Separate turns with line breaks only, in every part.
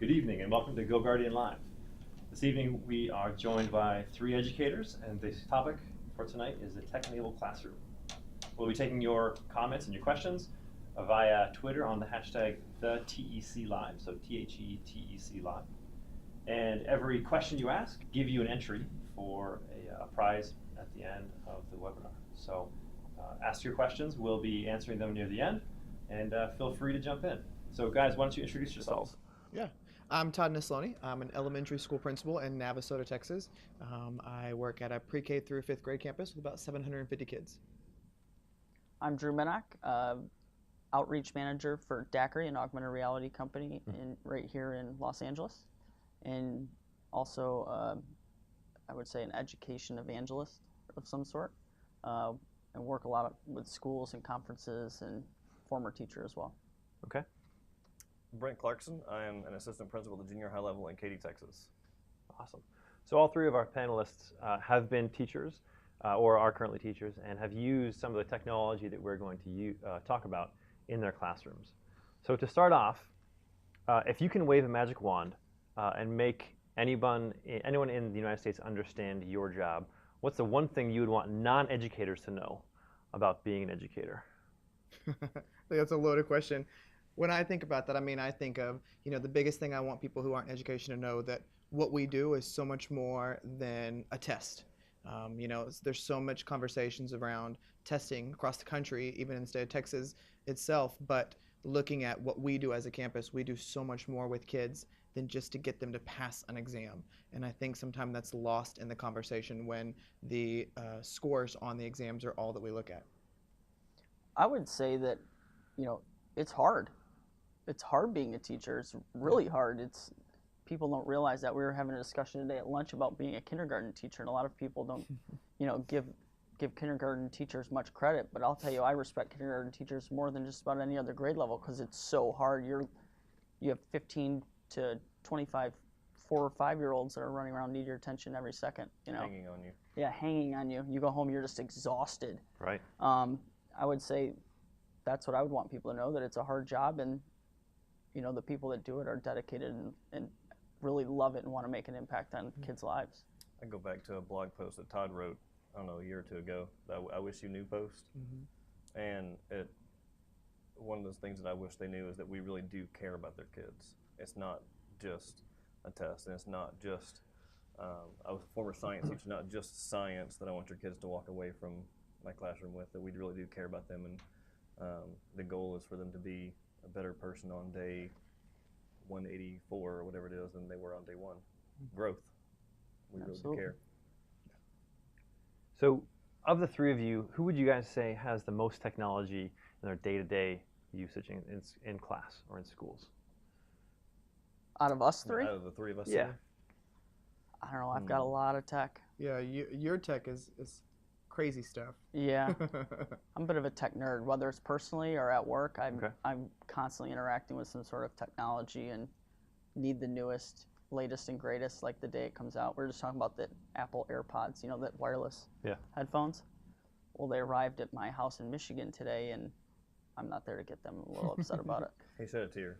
Good evening and welcome to GoGuardian Live. This evening we are joined by 3 educators, and the topic for tonight is the tech-enabled classroom. We'll be taking your comments and your questions via Twitter on the hashtag #TheTECLive, so THETEC Live. And every question you ask, give you an entry for a prize at the end of the webinar. So ask your questions, we'll be answering them near the end, and feel free to jump in. So guys, why don't you introduce yourselves?
Yeah, I'm Todd Nesloney. I'm an elementary school principal in Navasota, Texas. I work at a pre-K through 5th grade campus with about 750 kids.
I'm Drew Minock, outreach manager for Daiquiri, an augmented reality company right here in Los Angeles, and also I would say an education evangelist of some sort, and work a lot with schools and conferences and former teacher as well.
Okay.
Brent Clarkson. I am an assistant principal at the junior high level in Katy, Texas.
Awesome. So all 3 of our panelists have been teachers or are currently teachers and have used some of the technology that we're going to talk about in their classrooms. So to start off, if you can wave a magic wand and make anyone in the United States understand your job, what's the one thing you would want non-educators to know about being an educator?
I think that's a loaded question. When I think about that, I think of, the biggest thing I want people who aren't in education to know that what we do is so much more than a test. There's so much conversations around testing across the country, even in the state of Texas itself, but looking at what we do as a campus, we do so much more with kids than just to get them to pass an exam. And I think sometimes that's lost in the conversation when the scores on the exams are all that we look at.
I would say that, it's hard. It's hard being a teacher. It's really hard. People don't realize that. We were having a discussion today at lunch about being a kindergarten teacher, and a lot of people don't, give kindergarten teachers much credit. But I'll tell you, I respect kindergarten teachers more than just about any other grade level because it's so hard. You have 15 to 25 4 or 5-year-olds that are running around, need your attention every second.
Hanging on you.
Yeah, hanging on you. You go home, you're just exhausted.
Right.
I would say that's what I would want people to know, that it's a hard job, and the people that do it are dedicated and really love it and want to make an impact on kids' lives.
I go back to a blog post that Todd wrote, I don't know, a year or 2 ago, I wish you knew post. And one of those things that I wish they knew is that we really do care about their kids. It's not just a test, and it's not just, I was a former science teacher, not just science that I want your kids to walk away from my classroom with, that we really do care about them, and the goal is for them to be a better person on day 184 or whatever it is than they were on day 1. Growth. We really do care.
So of the 3 of you, who would you guys say has the most technology in their day-to-day usage in class or in schools?
Out of us 3?
Out of the 3 of us?
Yeah.
I don't know. I've got a lot of tech.
Yeah, your tech is crazy stuff.
Yeah. I'm a bit of a tech nerd, whether it's personally or at work. I'm constantly interacting with some sort of technology and need the newest, latest, and greatest like the day it comes out. We were just talking about the Apple AirPods, that wireless headphones. Well, they arrived at my house in Michigan today, and I'm not there to get them. I'm a little upset about it.
He said it to you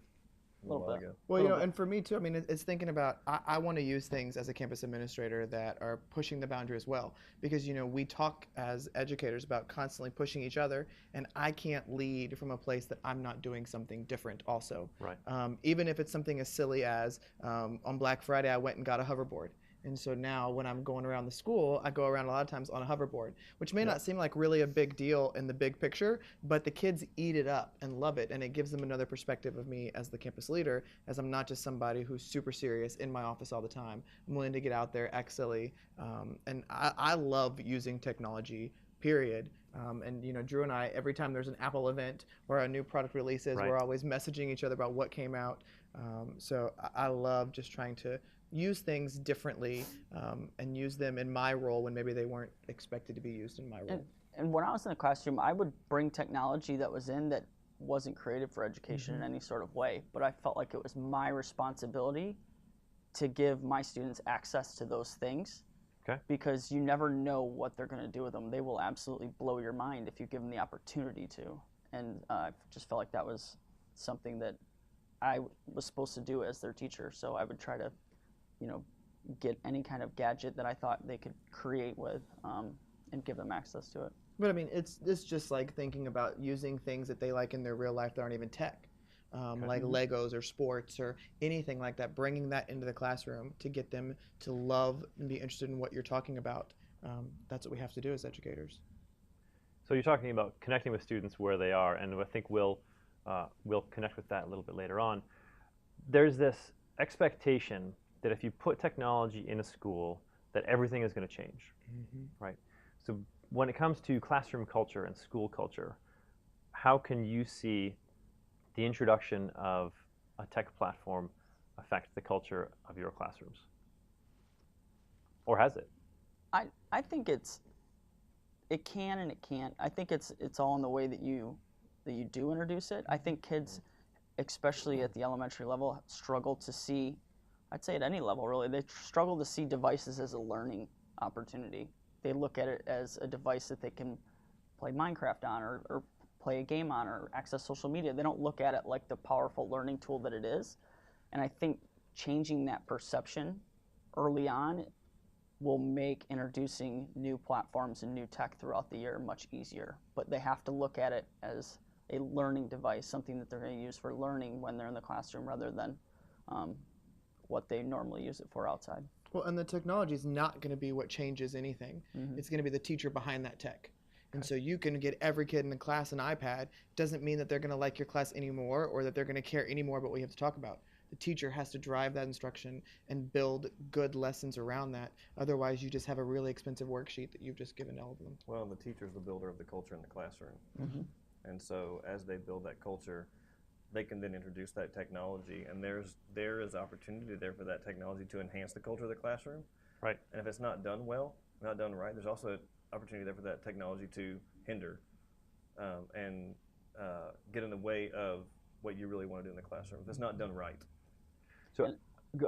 a
little
while
bit.
ago.
Well, and for me too, it's thinking about, I want to use things as a campus administrator that are pushing the boundary as well. Because, we talk as educators about constantly pushing each other, and I can't lead from a place that I'm not doing something different also.
Right.
Even if it's something as silly as, on Black Friday, I went and got a hoverboard. And so now when I'm going around the school, I go around a lot of times on a hoverboard, which may not seem like really a big deal in the big picture, but the kids eat it up and love it. And it gives them another perspective of me as the campus leader, as I'm not just somebody who's super serious in my office all the time. I'm willing to get out there, act silly. And I love using technology, period. And Drew and I, every time there's an Apple event or a new product releases, we're always messaging each other about what came out. So I love just trying to use things differently and use them in my role when maybe they weren't expected to be used in my role.
And when I was in the classroom, I would bring technology that was in that wasn't created for education in any sort of way, but I felt like it was my responsibility to give my students access to those things.
Okay.
Because you never know what they're going to do with them. They will absolutely blow your mind if you give them the opportunity to. And I just felt like that was something that I was supposed to do as their teacher. So I would try to, you know, get any kind of gadget that I thought they could create with and give them access to it.
But I mean, it's just like thinking about using things that they like in their real life that aren't even tech, like Legos or sports or anything like that. Bringing that into the classroom to get them to love and be interested in what you're talking about. That's what we have to do as educators.
So you're talking about connecting with students where they are, and I think we'll connect with that a little bit later on. There's this expectation that if you put technology in a school, that everything is going to change, right? So when it comes to classroom culture and school culture, how can you see the introduction of a tech platform affect the culture of your classrooms? Or has it?
I think it can and it can't. I think it's all in the way that you do introduce it. I think kids, especially at the elementary level, struggle to see, I'd say at any level really, they struggle to see devices as a learning opportunity. They look at it as a device that they can play Minecraft on or play a game on or access social media. They don't look at it like the powerful learning tool that it is. And I think changing that perception early on will make introducing new platforms and new tech throughout the year much easier. But they have to look at it as a learning device, something that they're going to use for learning when they're in the classroom rather than what they normally use it for outside.
Well, and the technology is not going to be what changes anything. It's going to be the teacher behind that tech. And so you can get every kid in the class an iPad. Doesn't mean that they're going to like your class anymore or that they're going to care anymore about what you have to talk about. The teacher has to drive that instruction and build good lessons around that. Otherwise, you just have a really expensive worksheet that you've just given all of them.
Well, the teacher's the builder of the culture in the classroom. And so as they build that culture, they can then introduce that technology, and there is opportunity there for that technology to enhance the culture of the classroom.
Right.
And if it's not done well, not done right, there's also opportunity there for that technology to hinder and get in the way of what you really want to do in the classroom if it's not done right.
So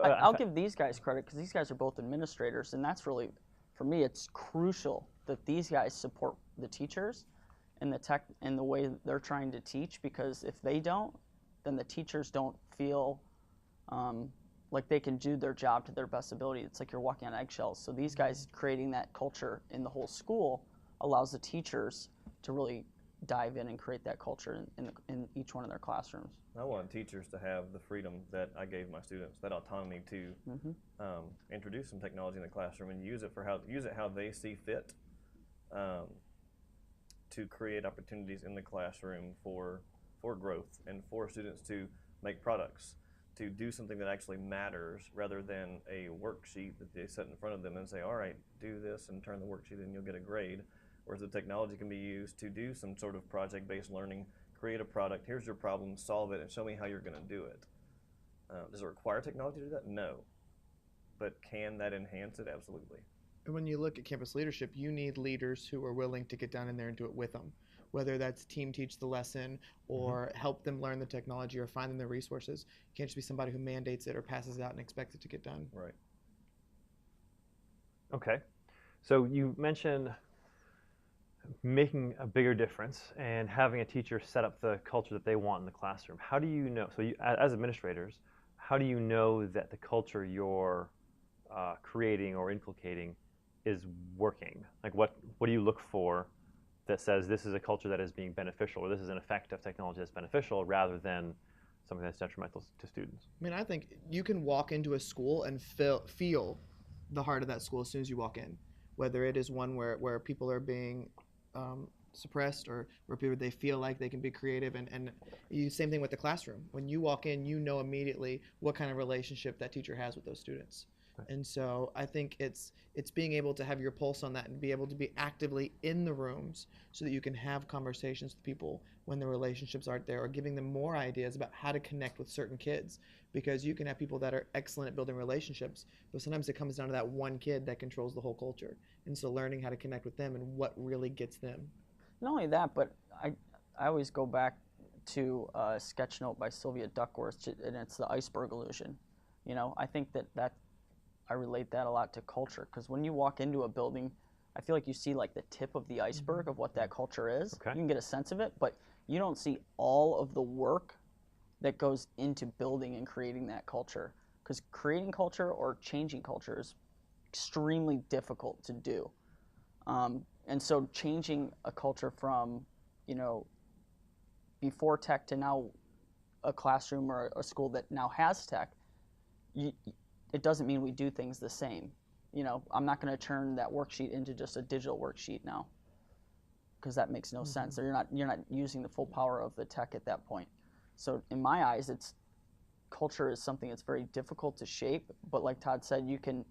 I'll give these guys credit because these guys are both administrators, and that's really, for me, it's crucial that these guys support the teachers and the tech and the way they're trying to teach, because if they don't, then the teachers don't feel like they can do their job to their best ability. It's like you're walking on eggshells. So these guys creating that culture in the whole school allows the teachers to really dive in and create that culture in each one of their classrooms.
I want teachers to have the freedom that I gave my students, that autonomy to introduce some technology in the classroom and use it how they see fit, to create opportunities in the classroom for growth and for students to make products, to do something that actually matters rather than a worksheet that they set in front of them and say, all right, do this and turn the worksheet and you'll get a grade. Whereas the technology can be used to do some sort of project-based learning, create a product, here's your problem, solve it, and show me how you're going to do it. Does it require technology to do that? No. But can that enhance it? Absolutely.
And when you look at campus leadership, you need leaders who are willing to get down in there and do it with them, whether that's team teach the lesson or help them learn the technology or find them the resources. You can't just be somebody who mandates it or passes it out and expects it to get done.
Right.
Okay. So you mentioned making a bigger difference and having a teacher set up the culture that they want in the classroom. How do you know, so you, as administrators, how do you know that the culture you're creating or inculcating is working? Like what do you look for that says this is a culture that is being beneficial, or this is an effect of technology that's beneficial rather than something that's detrimental to students?
I mean, I think you can walk into a school and feel the heart of that school as soon as you walk in, whether it is one where people are being suppressed or where people, they feel like they can be creative, and same thing with the classroom. When you walk in, you know immediately what kind of relationship that teacher has with those students. And so I think it's being able to have your pulse on that and be able to be actively in the rooms so that you can have conversations with people when the relationships aren't there, or giving them more ideas about how to connect with certain kids, because you can have people that are excellent at building relationships, but sometimes it comes down to that one kid that controls the whole culture. And so learning how to connect with them and what really gets them.
Not only that, but I always go back to a sketch note by Sylvia Duckworth, and it's the iceberg illusion. You know, I think that I relate that a lot to culture, because when you walk into a building, I feel like you see like the tip of the iceberg of what that culture is.
Okay.
You can get a sense of it, but you don't see all of the work that goes into building and creating that culture. Because creating culture or changing culture is extremely difficult to do. And so changing a culture from, you know, before tech to now a classroom or a school that now has tech, it doesn't mean we do things the same. You know, I'm not going to turn that worksheet into just a digital worksheet now, because that makes no sense. You're not using the full power of the tech at that point. So in my eyes, culture is something that's very difficult to shape. But like Todd said, you can,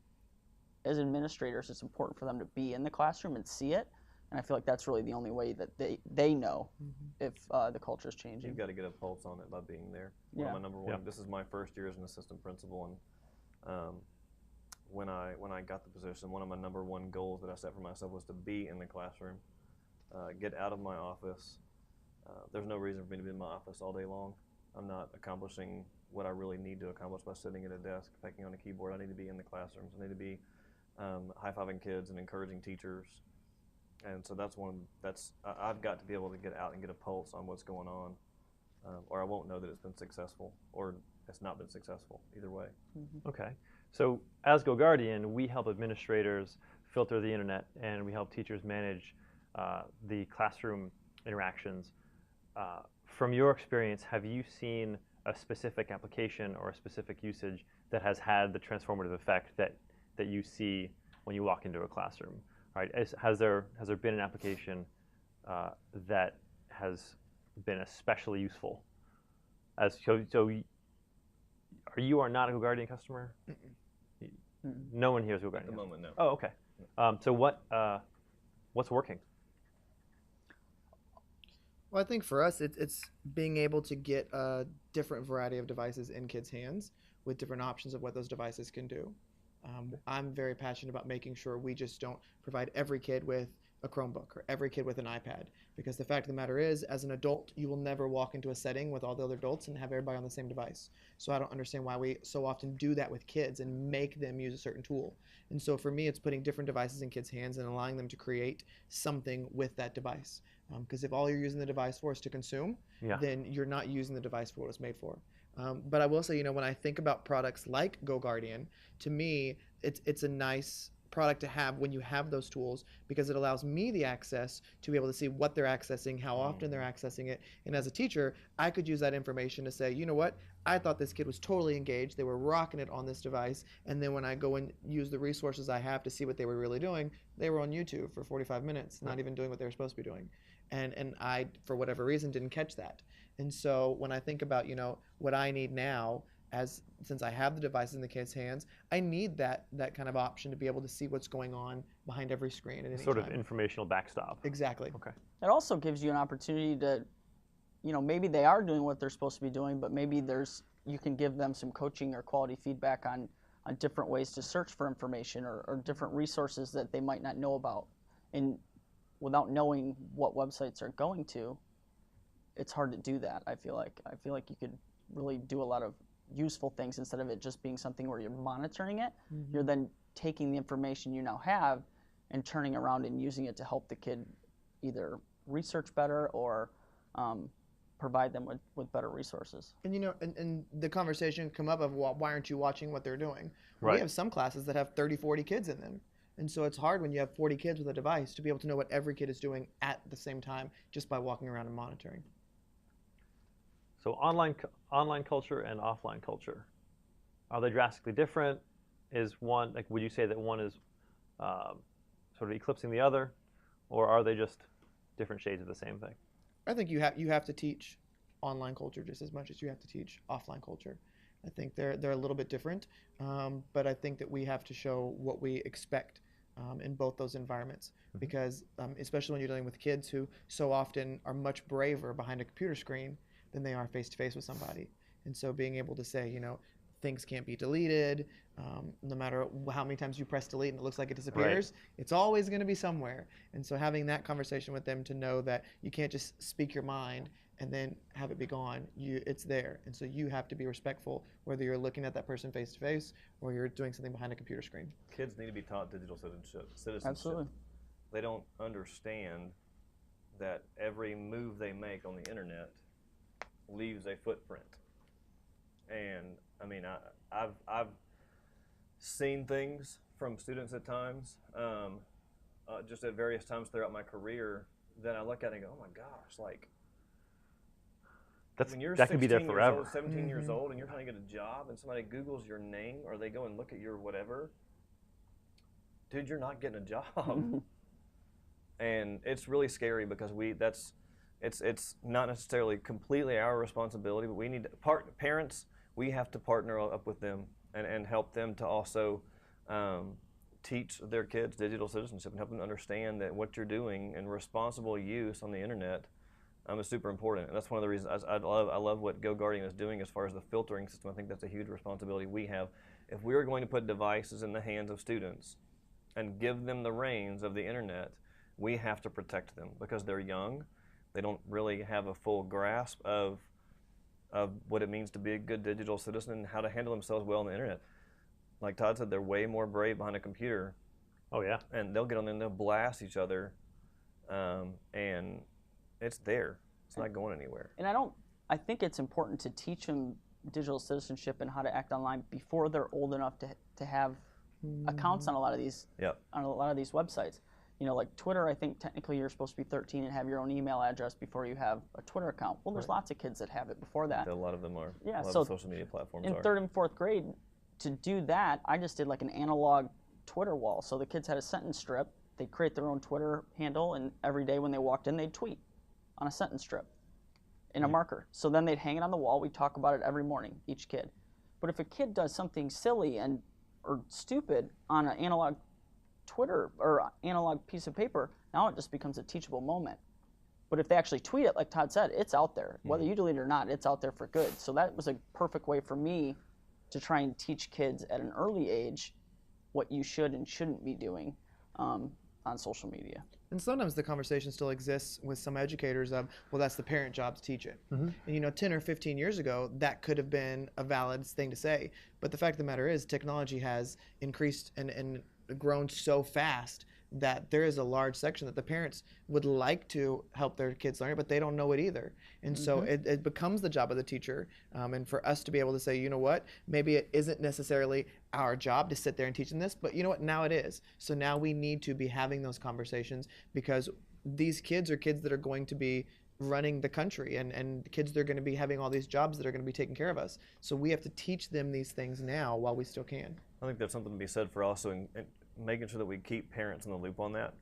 as administrators, it's important for them to be in the classroom and see it. And I feel like that's really the only way that they know if the culture is changing.
You've got to get a pulse on it by being there. One of my number one. This is my first year as an assistant principal, and when I got the position, one of my number one goals that I set for myself was to be in the classroom, get out of my office. There's no reason for me to be in my office all day long. I'm not accomplishing what I really need to accomplish by sitting at a desk, pecking on a keyboard. I need to be in the classrooms. I need to be high-fiving kids and encouraging teachers. And so I've got to be able to get out and get a pulse on what's going on, or I won't know that it's been successful or it's not been successful, either way.
Okay. So as GoGuardian, we help administrators filter the internet, and we help teachers manage the classroom interactions. From your experience, have you seen a specific application or a specific usage that has had the transformative effect that you see when you walk into a classroom? Right? Has there been an application that has been especially useful? You are not a GoGuardian customer? No one here is a GoGuardian.
At the moment, no.
Oh, okay. So what's working?
Well, I think for us, it's being able to get a different variety of devices in kids' hands with different options of what those devices can do. I'm very passionate about making sure we just don't provide every kid with a Chromebook or every kid with an iPad, because the fact of the matter is, as an adult, you will never walk into a setting with all the other adults and have everybody on the same device. So I don't understand why we so often do that with kids and make them use a certain tool. And so for me, it's putting different devices in kids' hands and allowing them to create something with that device. Because if all you're using the device for is to consume, then you're not using the device for what it's made for. But I will say, when I think about products like GoGuardian, to me, it's a nice product to have when you have those tools, because it allows me the access to be able to see what they're accessing, how often they're accessing it. And as a teacher, I could use that information to say, you know what, I thought this kid was totally engaged. They were rocking it on this device. And then when I go and use the resources I have to see what they were really doing, they were on YouTube for 45 minutes, not even doing what they were supposed to be doing. And I, for whatever reason, didn't catch that. And so when I think about, what I need now, since I have the devices in the kids' hands, I need that kind of option to be able to see what's going on behind every screen at any
Sort
time.
of informational backstop.
Exactly.
Okay.
It also gives you an opportunity to, maybe they are doing what they're supposed to be doing, but maybe you can give them some coaching or quality feedback on different ways to search for information or different resources that they might not know about. And without knowing what websites are going to, it's hard to do that. I feel like you could really do a lot of useful things instead of it just being something where you're monitoring it. You're then taking the information you now have and turning around and using it to help the kid either research better or provide them with better resources.
And and the conversation come up of, well, why aren't you watching what they're doing?
Right.
We have some classes that have 30, 40 kids in them. And so it's hard when you have 40 kids with a device to be able to know what every kid is doing at the same time just by walking around and monitoring.
So online culture and offline culture, are they drastically different? Is one, would you say that one is sort of eclipsing the other, or are they just different shades of the same thing?
I think you have to teach online culture just as much as you have to teach offline culture. I think they're a little bit different, but I think that we have to show what we expect in both those environments, because especially when you're dealing with kids who so often are much braver behind a computer screen than they are face-to-face with somebody. And so being able to say, things can't be deleted, no matter how many times you press delete and it looks like it disappears, it's always going to be somewhere. And so having that conversation with them to know that you can't just speak your mind and then have it be gone. It's there. And so you have to be respectful, whether you're looking at that person face-to-face or you're doing something behind a computer screen.
Kids need to be taught digital citizenship.
Absolutely.
They don't understand that every move they make on the internet leaves a footprint. And I mean, I've seen things from students at times, just at various times throughout my career, that I look at and go, oh my gosh, like, when you're
that could be there
16 years
forever.
old, 17 years old, and you're trying to get a job, and somebody Googles your name, or they go and look at your whatever, dude, you're not getting a job. And it's really scary because it's not necessarily completely our responsibility, but we need parents, we have to partner up with them and help them to also teach their kids digital citizenship and help them understand that what you're doing and responsible use on the internet is super important. And that's one of the reasons I love what GoGuardian is doing as far as the filtering system. I think that's a huge responsibility we have. If we are going to put devices in the hands of students and give them the reins of the internet, we have to protect them because they're young. They don't really have a full grasp of what it means to be a good digital citizen and how to handle themselves well on the internet. Like Todd said, they're way more brave behind a computer.
Oh yeah.
And they'll get on there and they'll blast each other, and it's there. It's not going anywhere.
And I think it's important to teach them digital citizenship and how to act online before they're old enough to have accounts on a lot of these websites. You know, like Twitter, I think technically you're supposed to be 13 and have your own email address before you have a Twitter account. Well, there's lots of kids that have it before that.
A lot of them are.
Yeah,
a lot
so
of social media platforms
in
are.
3rd and 4th grade, to do that, I just did like an analog Twitter wall. So the kids had a sentence strip. They'd create their own Twitter handle, and every day when they walked in, they'd tweet on a sentence strip in a marker. So then they'd hang it on the wall. We'd talk about it every morning, each kid. But if a kid does something silly or stupid on an analog Twitter or analog piece of paper, now it just becomes a teachable moment. But if they actually tweet it, like Todd said, it's out there. Whether you delete it or not, it's out there for good. So that was a perfect way for me to try and teach kids at an early age what you should and shouldn't be doing on social media.
And sometimes the conversation still exists with some educators of, well, that's the parent job to teach it. And you know, 10 or 15 years ago, that could have been a valid thing to say. But the fact of the matter is, technology has increased and grown so fast that there is a large section that the parents would like to help their kids learn, but they don't know it either. And so it becomes the job of the teacher. And for us to be able to say, you know what, maybe it isn't necessarily our job to sit there and teach them this, but you know what, now it is. So now we need to be having those conversations because these kids are kids that are going to be running the country and kids that are going to be having all these jobs that are going to be taking care of us. So we have to teach them these things now while we still can.
I think there's something to be said for also in making sure that we keep parents in the loop on that.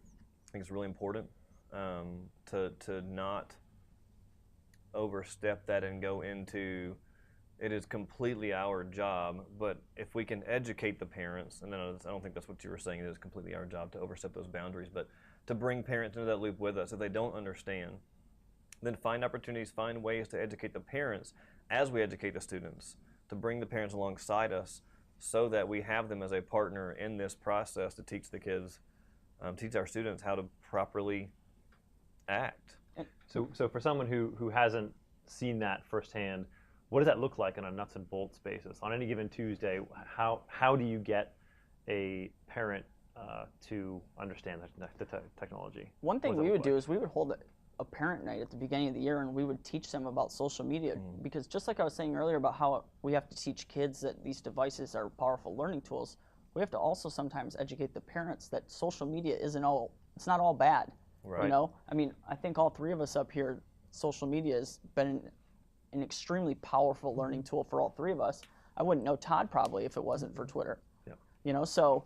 I think it's really important to not overstep that and go into it is completely our job, but if we can educate the parents, and then I don't think that's what you were saying, it is completely our job to overstep those boundaries, but to bring parents into that loop with us if they don't understand, then find opportunities, find ways to educate the parents as we educate the students, to bring the parents alongside us so that we have them as a partner in this process to teach the kids, teach our students how to properly act.
So for someone who hasn't seen that firsthand, what does that look like on a nuts and bolts basis? On any given Tuesday, how do you get a parent to understand the technology?
One thing we would do is we would hold a parent night at the beginning of the year and we would teach them about social media because just like I was saying earlier about how we have to teach kids that these devices are powerful learning tools, we have to also sometimes educate the parents that social media it's not all bad.
Right.
You know, I mean, I think all three of us up here, social media has been an extremely powerful learning tool for all three of us. I wouldn't know Todd probably if it wasn't for Twitter.
Yep.
You know, so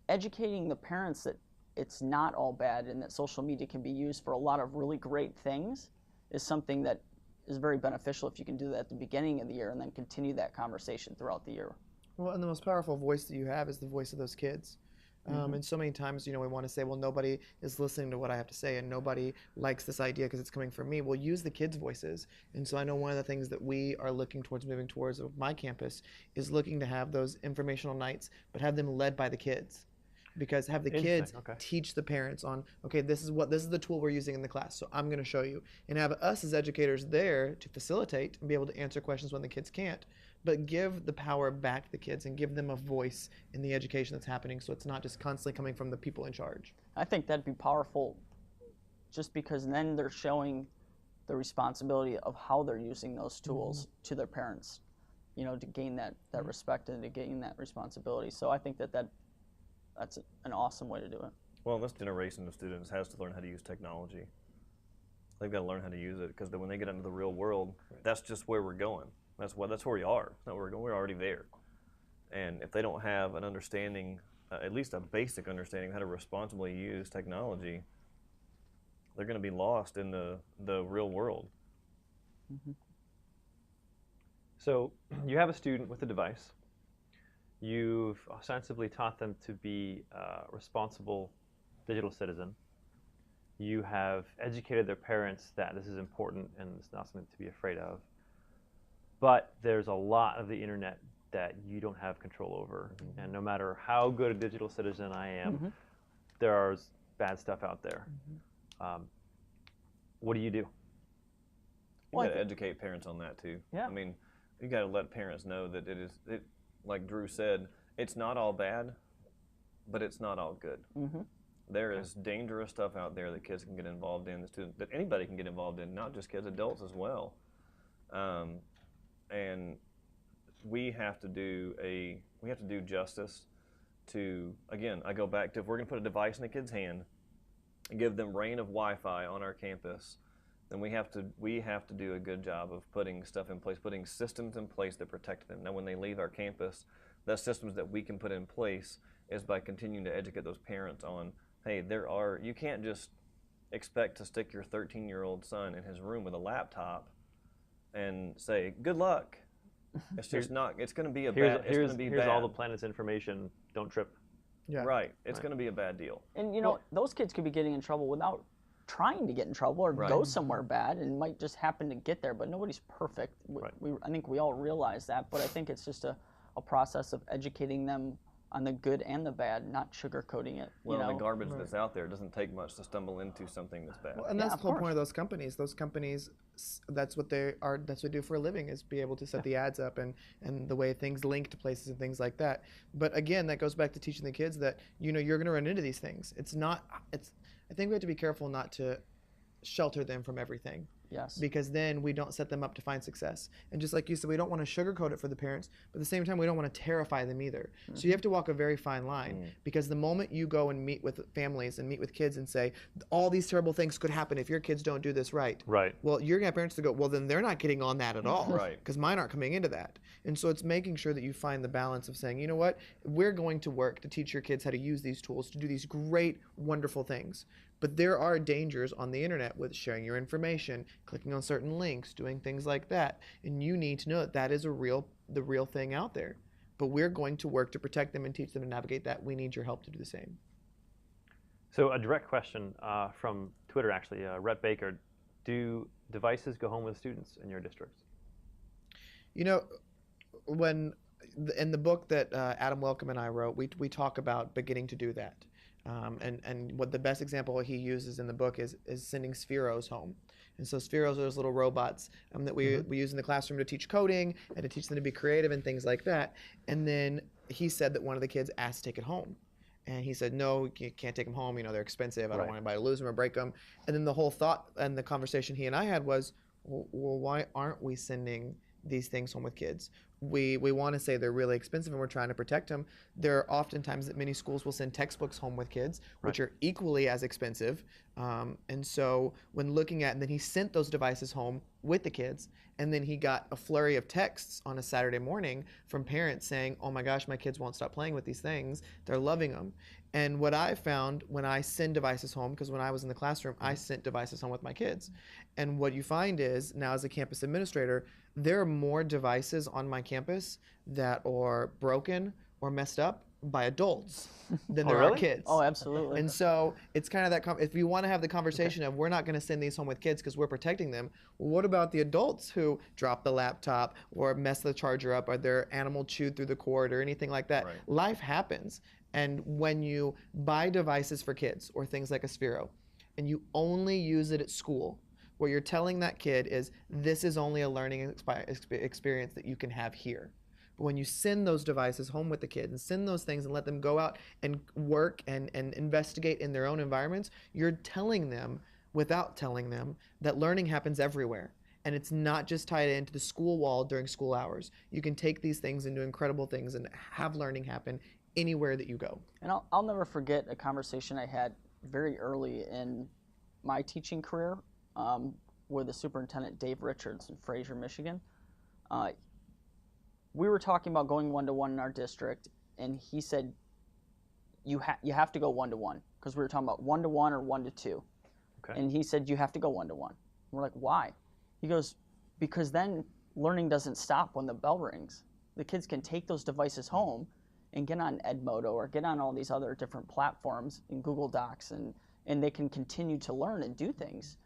educating the parents that it's not all bad and that social media can be used for a lot of really great things is something that is very beneficial if you can do that at the beginning of the year and then continue that conversation throughout the year.
Well, and the most powerful voice that you have is the voice of those kids. And so many times, you know, we want to say, well, nobody is listening to what I have to say and nobody likes this idea because it's coming from me. Well, use the kids' voices. And so I know one of the things that we are looking towards moving towards with my campus is looking to have those informational nights, but have them led by the kids. Because have the kids teach the parents on, okay, this is the tool we're using in the class, so I'm going to show you. And have us as educators there to facilitate and be able to answer questions when the kids can't. But give the power back to the kids and give them a voice in the education that's happening so it's not just constantly coming from the people in charge.
I think that'd be powerful just because then they're showing the responsibility of how they're using those tools to their parents, you know, to gain that respect and to gain that responsibility. So I think that's an awesome way to do it.
Well, this generation of students has to learn how to use technology. They've got to learn how to use it, because when they get into the real world, that's just where we're going. That's where we are. It's not where we're going. We're already there. And if they don't have an understanding, at least a basic understanding of how to responsibly use technology, they're going to be lost in the real world.
So you have a student with a device. You've ostensibly taught them to be a responsible digital citizen. You have educated their parents that this is important and it's not something to be afraid of. But there's a lot of the internet that you don't have control over. And no matter how good a digital citizen I am, there's bad stuff out there. What do you do?
You got to educate parents on that too.
Yeah.
I mean, you got to let parents know that like Drew said, it's not all bad, but it's not all good. There is dangerous stuff out there that kids can get involved in, that anybody can get involved in, not just kids, adults as well. And we have to do justice to, again, I go back to, if we're going to put a device in a kid's hand and give them reign of Wi-Fi on our campus, then we have to do a good job of putting stuff in place, putting systems in place that protect them. Now, when they leave our campus, the systems that we can put in place is by continuing to educate those parents on, hey, you can't just expect to stick your 13-year-old son in his room with a laptop and say, good luck. It's just not, it's going to be
Here's all the planet's information, don't trip.
Yeah.
Right, it's going to be a bad deal.
And you know, those kids could be getting in trouble without trying to get in trouble or go somewhere bad, and might just happen to get there, but nobody's perfect. I think we all realize that, but I think it's just a process of educating them on the good and the bad, not sugarcoating it.
Well,
you know?
the garbage that's out there doesn't take much to stumble into something that's bad.
Well, and that's the whole point of those companies. Those companies, that's what they are. That's what they do for a living, is be able to set the ads up and the way things link to places and things like that. But again, that goes back to teaching the kids that, you know, you're going to run into these things. I think we have to be careful not to shelter them from everything.
Yes.
Because then we don't set them up to find success. And just like you said, we don't want to sugarcoat it for the parents, but at the same time, we don't want to terrify them either. So you have to walk a very fine line, because the moment you go and meet with families and meet with kids and say, all these terrible things could happen if your kids don't do this right.
Right.
Well, you're going to have parents to go, well, then they're not getting on that at all.
Right.
Because mine aren't coming into that. And so it's making sure that you find the balance of saying, you know what, we're going to work to teach your kids how to use these tools to do these great, wonderful things. But there are dangers on the internet with sharing your information, clicking on certain links, doing things like that. And you need to know that that is the real thing out there. But we're going to work to protect them and teach them to navigate that. We need your help to do the same.
So a direct question from Twitter, actually, Rhett Baker. Do devices go home with students in your districts?
You know, in the book that Adam Welcome and I wrote, we talk about beginning to do that. And what the best example he uses in the book is sending Spheros home. And so Spheros are those little robots that we use in the classroom to teach coding and to teach them to be creative and things like that. And then he said that one of the kids asked to take it home. And he said, no, you can't take them home. You know, they're expensive. I don't want anybody to lose them or break them. And then the whole thought and the conversation he and I had was, well, why aren't we sending these things home with kids? We want to say they're really expensive and we're trying to protect them. There are often times that many schools will send textbooks home with kids, which are equally as expensive. And so when looking at, and then he sent those devices home with the kids, and then he got a flurry of texts on a Saturday morning from parents saying, oh my gosh, my kids won't stop playing with these things. They're loving them. And what I found when I send devices home, because when I was in the classroom, I sent devices home with my kids. And what you find is, now as a campus administrator, there are more devices on my campus that are broken or messed up by adults than there are kids.
Oh, absolutely.
And so it's kind of that, if you want to have the conversation of, we're not going to send these home with kids because we're protecting them, well, what about the adults who drop the laptop or mess the charger up, or their animal chewed through the cord or anything like that?
Right.
Life happens. And when you buy devices for kids or things like a Sphero, and you only use it at school, what you're telling that kid is, this is only a learning experience that you can have here. But when you send those devices home with the kids and send those things and let them go out and work and investigate in their own environments, you're telling them, without telling them that learning happens everywhere. And it's not just tied into the school wall during school hours. You can take these things and do incredible things and have learning happen anywhere that you go.
And I'll never forget a conversation I had very early in my teaching career with the superintendent, Dave Richards, in Fraser, Michigan. We were talking about going one-to-one in our district, and he said, you have to go one-to-one, because we were talking about one-to-one or one-to-two.
Okay.
And he said, you have to go one-to-one. We're like, why? He goes, because then learning doesn't stop when the bell rings. The kids can take those devices home and get on Edmodo or get on all these other different platforms in Google Docs, and they can continue to learn and do things.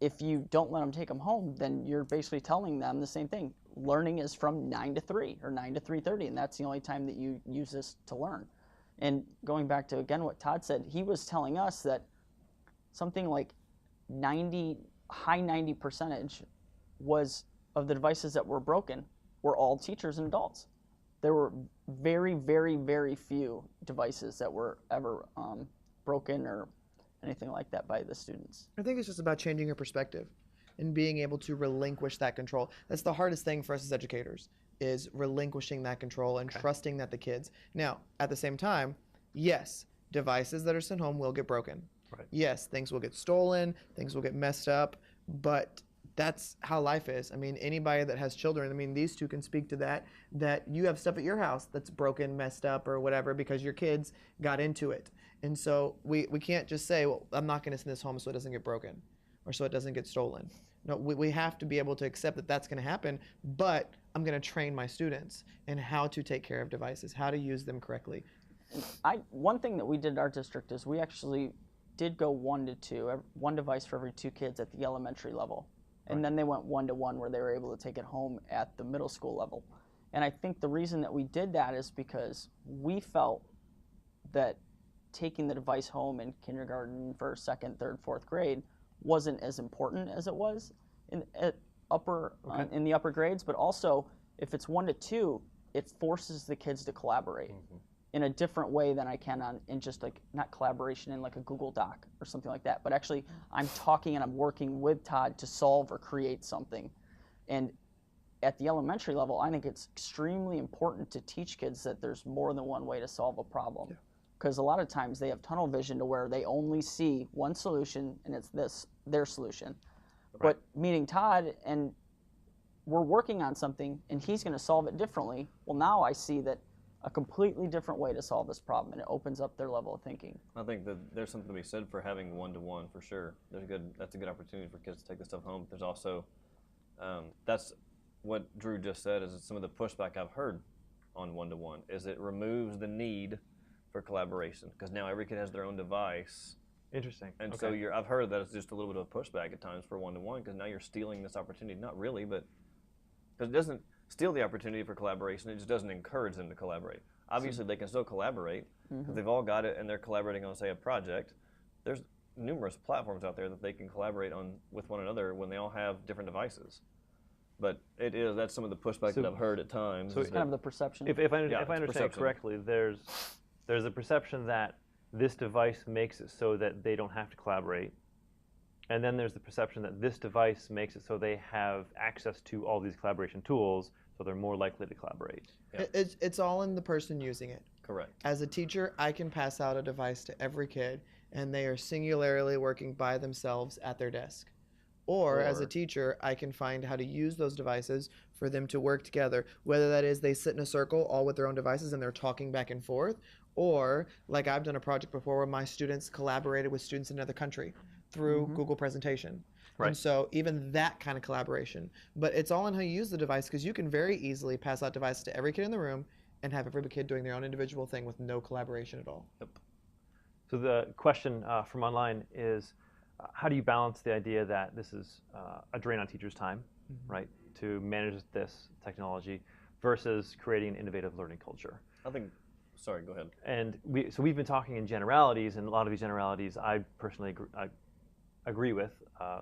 If you don't let them take them home, then you're basically telling them the same thing. Learning is from 9 to 3 or 9 to 3:30, and that's the only time that you use this to learn. And going back to, again, what Todd said, he was telling us that something like high 90% was of the devices that were broken were all teachers and adults. There were very, very, very few devices that were ever broken or anything like that by the students.
I think it's just about changing your perspective and being able to relinquish that control. That's the hardest thing for us as educators, is relinquishing that control and trusting that the kids. Now, at the same time, yes, devices that are sent home will get broken.
Right.
Yes, things will get stolen, things will get messed up, but that's how life is. I mean, anybody that has children, I mean, these two can speak to that you have stuff at your house that's broken, messed up, or whatever because your kids got into it. And so we can't just say, well, I'm not going to send this home so it doesn't get broken or so it doesn't get stolen. No, we have to be able to accept that that's going to happen, but I'm going to train my students in how to take care of devices, how to use them correctly.
One thing that we did in our district is we actually did go 1 to 2, one device for every 2 kids at the elementary level. And then they went 1-to-1 where they were able to take it home at the middle school level. And I think the reason that we did that is because we felt that taking the device home in kindergarten, first, second, third, fourth grade wasn't as important as it was in the upper grades. But also, if it's 1 to 2, it forces the kids to collaborate in a different way than I can in just like, not collaboration in like a Google Doc or something like that, but actually I'm talking and I'm working with Todd to solve or create something. And at the elementary level, I think it's extremely important to teach kids that there's more than one way to solve a problem. Because a lot of times they have tunnel vision to where they only see one solution and it's their solution. But meeting Todd and we're working on something and he's going to solve it differently, well, now I see that a completely different way to solve this problem, and it opens up their level of thinking.
I think that there's something to be said for having 1-to-1 for sure. That's a good opportunity for kids to take this stuff home. There's also, that's what Drew just said, is some of the pushback I've heard on 1-to-1 is it removes the need for collaboration because now every kid has their own device.
Interesting.
And so I've heard that it's just a little bit of a pushback at times for 1-to-1 because now you're stealing this opportunity. Not really, but because it doesn't steal the opportunity for collaboration, it just doesn't encourage them to collaborate. Obviously, they can still collaborate. If they've all got it and they're collaborating on, say, a project, there's numerous platforms out there that they can collaborate on with one another when they all have different devices. But that's some of the pushback that I've heard at times.
So it's kind of the perception.
If I understand correctly, there's a perception that this device makes it so that they don't have to collaborate. And then there's the perception that this device makes it so they have access to all these collaboration tools, so they're more likely to collaborate.
Yeah.
It's all in the person using it.
Correct.
As a teacher, I can pass out a device to every kid, and they are singularly working by themselves at their desk. Or as a teacher, I can find how to use those devices for them to work together, whether that is they sit in a circle all with their own devices and they're talking back and forth, or like I've done a project before where my students collaborated with students in another country through Google presentation.
Right.
And so even that kind of collaboration. But it's all in how you use the device, because you can very easily pass out devices to every kid in the room and have every kid doing their own individual thing with no collaboration at all.
Yep.
So the question from online is, how do you balance the idea that this is a drain on teachers' time, right, to manage this technology versus creating an innovative learning culture?
I think, sorry, go ahead.
And we've been talking in generalities, and a lot of these generalities I personally agree with,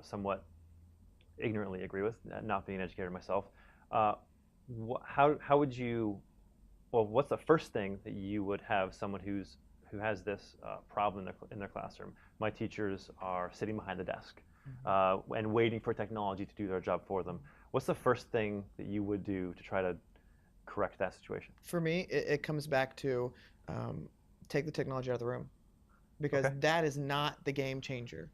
somewhat ignorantly agree with, not being an educator myself. How would you, well, what's the first thing that you would have someone who's who has this problem in their classroom. My teachers are sitting behind the desk and waiting for technology to do their job for them. What's the first thing that you would do to try to correct that situation?
For me, it comes back to take the technology out of the room, because that is not the game changer.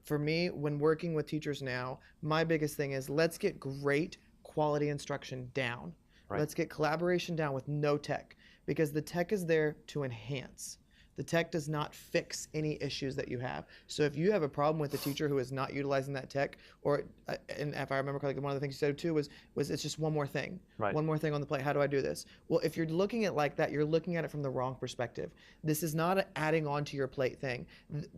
For me, when working with teachers now, my biggest thing is let's get great quality instruction down.
Right.
Let's get collaboration down with no tech, because the tech is there to enhance. The tech does not fix any issues that you have. So if you have a problem with a teacher who is not utilizing that tech, or, and if I remember correctly, one of the things you said too was it's just one more thing.
Right.
One more thing on the plate. How do I do this? Well, if you're looking at it like that, you're looking at it from the wrong perspective. This is not an adding on to your plate thing.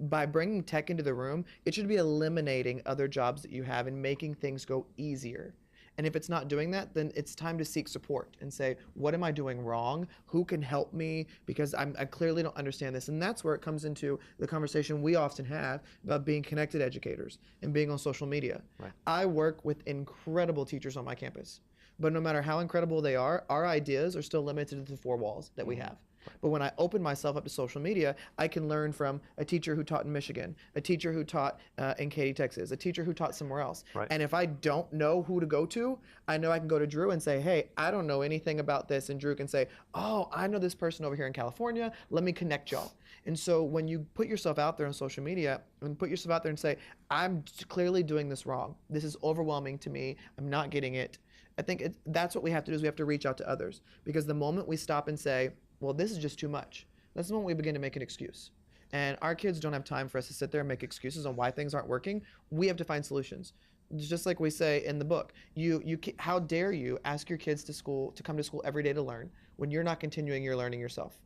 By bringing tech into the room, it should be eliminating other jobs that you have and making things go easier. And if it's not doing that, then it's time to seek support and say, what am I doing wrong? Who can help me? Because I clearly don't understand this. And that's where it comes into the conversation we often have about being connected educators and being on social media.
Right.
I work with incredible teachers on my campus. But no matter how incredible they are, our ideas are still limited to the four walls that we have. But when I open myself up to social media, I can learn from a teacher who taught in Michigan, a teacher who taught in Katy, Texas, a teacher who taught somewhere else.
Right.
And if I don't know who to go to, I know I can go to Drew and say, hey, I don't know anything about this. And Drew can say, oh, I know this person over here in California. Let me connect y'all. And so when you put yourself out there on social media and put yourself out there and say, I'm clearly doing this wrong. This is overwhelming to me. I'm not getting it. I think that's what we have to do, is we have to reach out to others. Because the moment we stop and say, well, this is just too much, that's the moment we begin to make an excuse. And our kids don't have time for us to sit there and make excuses on why things aren't working. We have to find solutions. Just like we say in the book, how dare you ask your kids to come to school every day to learn when you're not continuing your learning yourself?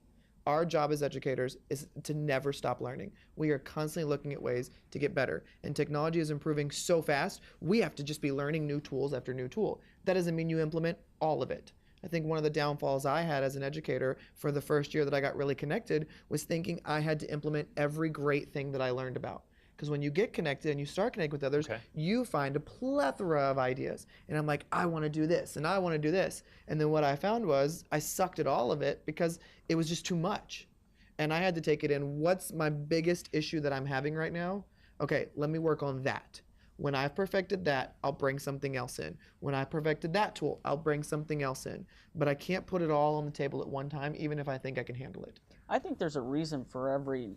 Our job as educators is to never stop learning. We are constantly looking at ways to get better. And technology is improving so fast, we have to just be learning new tools after new tool. That doesn't mean you implement all of it. I think one of the downfalls I had as an educator for the first year that I got really connected was thinking I had to implement every great thing that I learned about. Because when you get connected and you start connecting with others, you find a plethora of ideas. And I'm like, I want to do this, and I want to do this. And then what I found was I sucked at all of it because it was just too much. And I had to take it in. What's my biggest issue that I'm having right now? Okay, let me work on that. When I've perfected that, I'll bring something else in. When I perfected that tool, I'll bring something else in. But I can't put it all on the table at one time, even if I think I can handle it.
I think there's a reason for every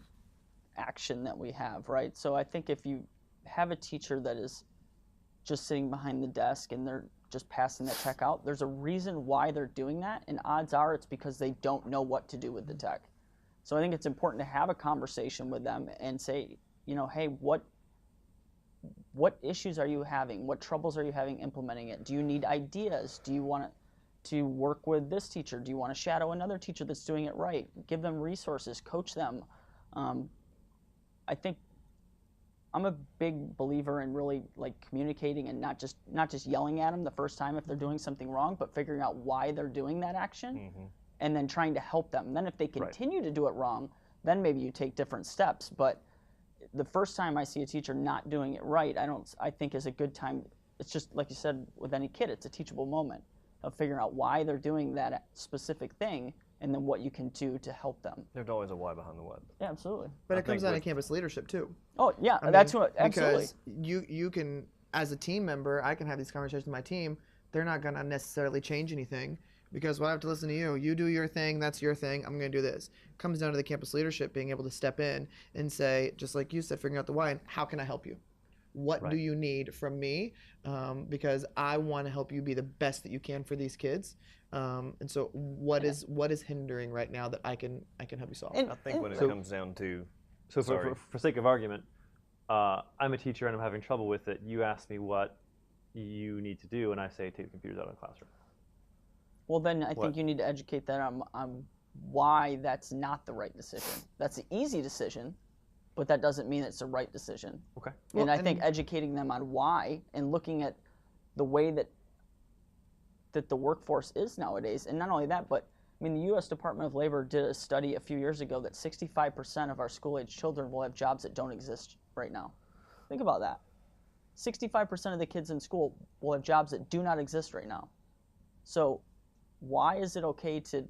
action that we have, right? So I think if you have a teacher that is just sitting behind the desk and they're just passing that tech out, there's a reason why they're doing that, and odds are it's because they don't know what to do with the tech. So I think it's important to have a conversation with them and say, you know, hey, what issues are you having? What troubles are you having implementing it? Do you need ideas? Do you want to work with this teacher? Do you want to shadow another teacher that's doing it right? Give them resources, coach them. I think I'm a big believer in really like communicating and not just yelling at them the first time if they're doing something wrong, but figuring out why they're doing that action and then trying to help them. And then if they continue to do it wrong, then maybe you take different steps. But the first time I see a teacher not doing it right, I think is a good time. It's just like you said with any kid, it's a teachable moment of figuring out why they're doing that specific thing and then what you can do to help them.
There's always a why behind the what.
Yeah, absolutely.
But it comes down to campus leadership too.
Oh yeah, absolutely.
Because you can, as a team member, I can have these conversations with my team. They're not going to necessarily change anything. Because I have to listen to you. You do your thing, that's your thing, I'm going to do this. It comes down to the campus leadership being able to step in and say, just like you said, figuring out the why, and how can I help you? What do you need from me? Because I want to help you be the best that you can for these kids. And so what is hindering right now that I can help you solve?
I think when it comes down to...
So for sake of argument, I'm a teacher and I'm having trouble with it. You ask me what you need to do, and I say take the computers out of the classroom.
Well, then I think you need to educate them on why that's not the right decision. That's an easy decision, but that doesn't mean it's the right decision.
Okay.
And I think educating them on why and looking at the way that the workforce is nowadays, and not only that, but I mean the U.S. Department of Labor did a study a few years ago that 65% of our school-age children will have jobs that don't exist right now. Think about that. 65% of the kids in school will have jobs that do not exist right now. So why is it okay to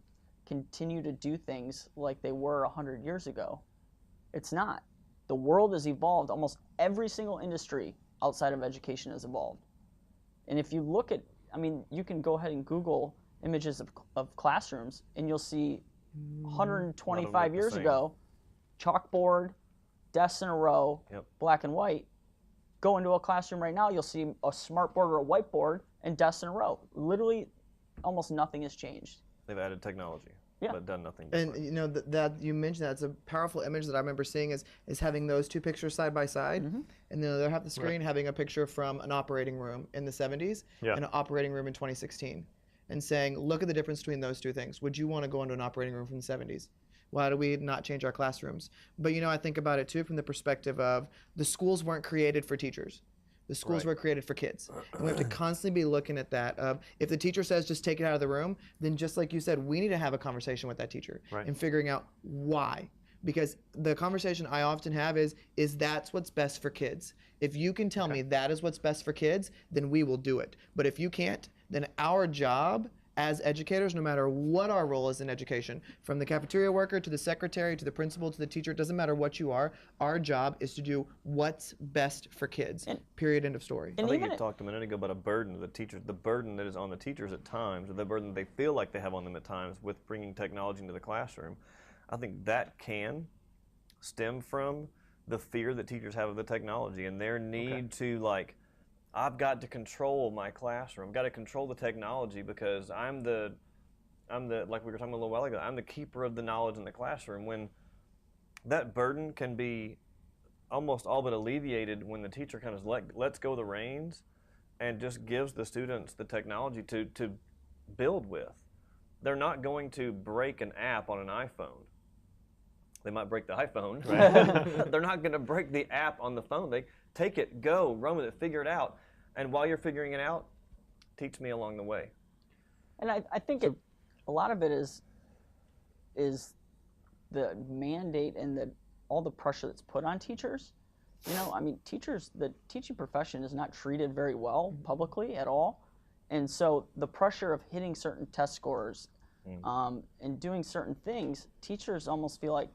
continue to do things like they were 100 years ago. It's not. The world has evolved. Almost every single industry outside of education has evolved. And if you look at, I mean, you can go ahead and Google images of classrooms, and you'll see 125 years ago, chalkboard, desks in a row, black and white. Go into a classroom right now, you'll see a smartboard or a whiteboard and desks in a row. Literally, almost nothing has changed.
They've added technology, but done nothing
And
different.
you know that you mentioned that's a powerful image that I remember seeing is having those two pictures side by side, and then the other half of the screen having a picture from an operating room in the 70s and an operating room in 2016, and saying, look at the difference between those two things. Would you want to go into an operating room from the 70s? Why do we not change our classrooms? But you know, I think about it too from the perspective of the schools weren't created for teachers. The schools were created for kids. And we have to constantly be looking at that of, if the teacher says just take it out of the room, then just like you said, we need to have a conversation with that teacher and figuring out why. Because the conversation I often have is that's what's best for kids. If you can tell me that is what's best for kids, then we will do it. But if you can't, then our job as educators, no matter what our role is in education, from the cafeteria worker to the secretary to the principal to the teacher, it doesn't matter what you are, our job is to do what's best for kids, period, end of story.
I think you talked a minute ago about a burden of the teachers, the burden that is on the teachers at times, or the burden they feel like they have on them at times with bringing technology into the classroom. I think that can stem from the fear that teachers have of the technology and their need to, like, I've got to control my classroom. I've got to control the technology because I'm the like we were talking a little while ago, I'm the keeper of the knowledge in the classroom, when that burden can be almost all but alleviated when the teacher kind of lets go of the reins and just gives the students the technology to build with. They're not going to break an app on an iPhone. They might break the iPhone. They're not going to break the app on the phone. They take it, go, run with it, figure it out. And while you're figuring it out, teach me along the way.
And I think a lot of it is the mandate and all the pressure that's put on teachers. You know, I mean, the teaching profession is not treated very well publicly at all. And so the pressure of hitting certain test scores and doing certain things, teachers almost feel like,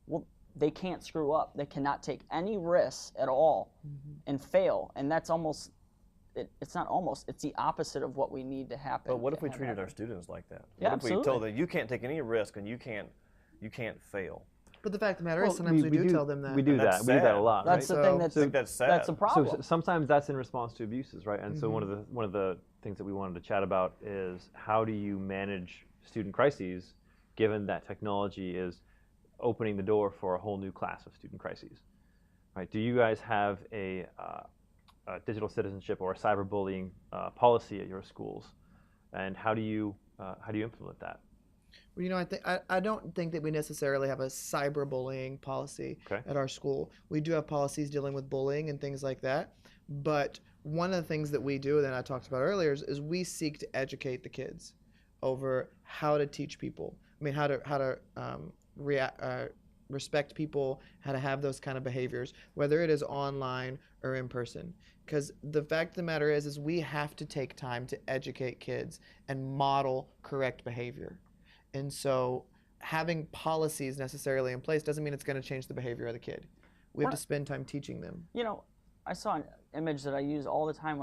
well, they can't screw up. They cannot take any risks at all and fail. And that's almost, it's not almost, it's the opposite of what we need to happen.
But what if we treated our students like that?
Yeah,
what if we told them, you can't take any risk and you can't fail?
But the fact of the matter is, sometimes we do tell them that.
We do that. We do that a lot.
That's
right?
the thing that's,
I think that's sad.
that's a problem.
So sometimes that's in response to abuses, right? And so one of the things that we wanted to chat about is how do you manage student crises, given that technology is opening the door for a whole new class of student crises, right? Do you guys have a digital citizenship or a cyberbullying policy at your schools, and how do you implement that?
Well, you know, I don't think that we necessarily have a cyberbullying policy at our school. We do have policies dealing with bullying and things like that. But one of the things that we do, that I talked about earlier, is we seek to educate the kids over how to teach people. I mean, how to respect people, how to have those kind of behaviors, whether it is online or in person. Because the fact of the matter is we have to take time to educate kids and model correct behavior. And so having policies necessarily in place doesn't mean it's going to change the behavior of the kid. We have to spend time teaching them.
You know, I saw an image that I use all the time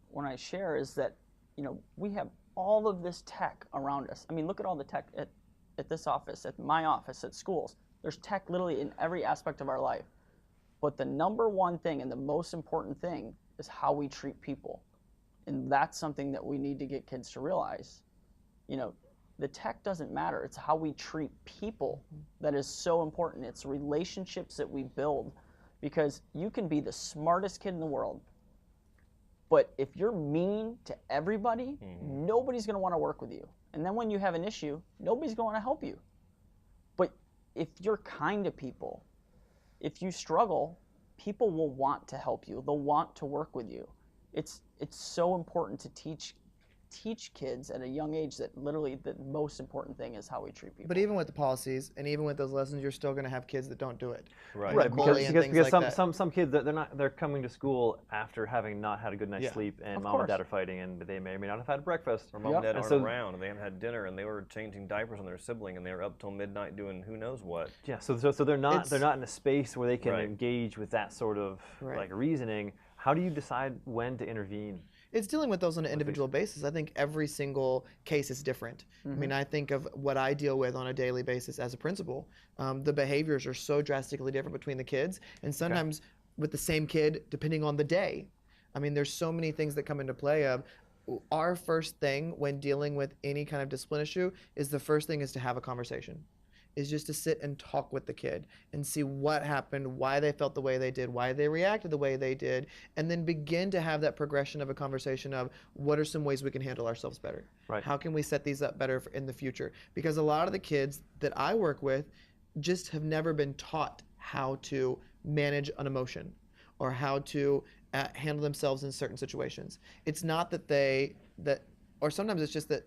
when I share is that, you know, we have all of this tech around us. I mean, look at all the tech at this office, at my office, at schools. There's tech literally in every aspect of our life. But the number one thing and the most important thing is how we treat people. And that's something that we need to get kids to realize. You know, the tech doesn't matter. It's how we treat people that is so important. It's relationships that we build, because you can be the smartest kid in the world, but if you're mean to everybody, nobody's going to want to work with you. And then when you have an issue, nobody's going to help you. But if you're kind to people, if you struggle, people will want to help you. They'll want to work with you. It's so important to teach teach kids at a young age that literally the most important thing is how we treat people.
But even with the policies and even with those lessons, you're still going to have kids that don't do it.
Right.
Right,
bully and
because
things like that.
some kids they're coming to school after having not had a good night's
Yeah.
sleep, and
Of
mom and
course.
dad are fighting, and they may or may not have had breakfast.
Or mom and dad
And
aren't
so-
around, and they haven't had dinner, and they were changing diapers on their sibling, and they were up till midnight doing who knows what.
Yeah, so they're not
It's-
in a space where they can
Right.
engage with that sort of
Right.
like reasoning. How do you decide when to intervene?
It's dealing with those on an individual basis. I think every single case is different. I mean, I think of what I deal with on a daily basis as a principal. The behaviors are so drastically different between the kids, and sometimes with the same kid, depending on the day. I mean, there's so many things that come into play of our first thing when dealing with any kind of discipline issue is the first thing is to have a conversation. Is just to sit and talk with the kid and see what happened, why they felt the way they did, why they reacted the way they did, and then begin to have that progression of a conversation of what are some ways we can handle ourselves better?
Right.
How can we set these up better in the future? Because a lot of the kids that I work with just have never been taught how to manage an emotion or how to handle themselves in certain situations. It's not that or sometimes it's just that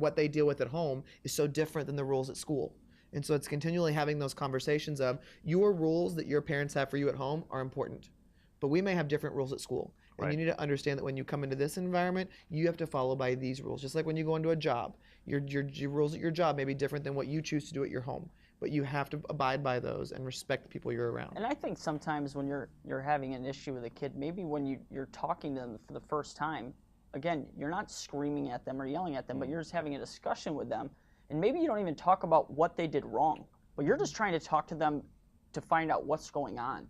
what they deal with at home is so different than the rules at school. And so it's continually having those conversations of your rules that your parents have for you at home are important, but we may have different rules at school. And
Right.
you need to understand that when you come into this environment, you have to follow by these rules. Just like when you go into a job, your rules at your job may be different than what you choose to do at your home, but you have to abide by those and respect the people you're around.
And I think sometimes when you're having an issue with a kid, maybe when you're talking to them for the first time, again, you're not screaming at them or yelling at them, but you're just having a discussion with them. And maybe you don't even talk about what they did wrong, but you're just trying to talk to them to find out what's going on.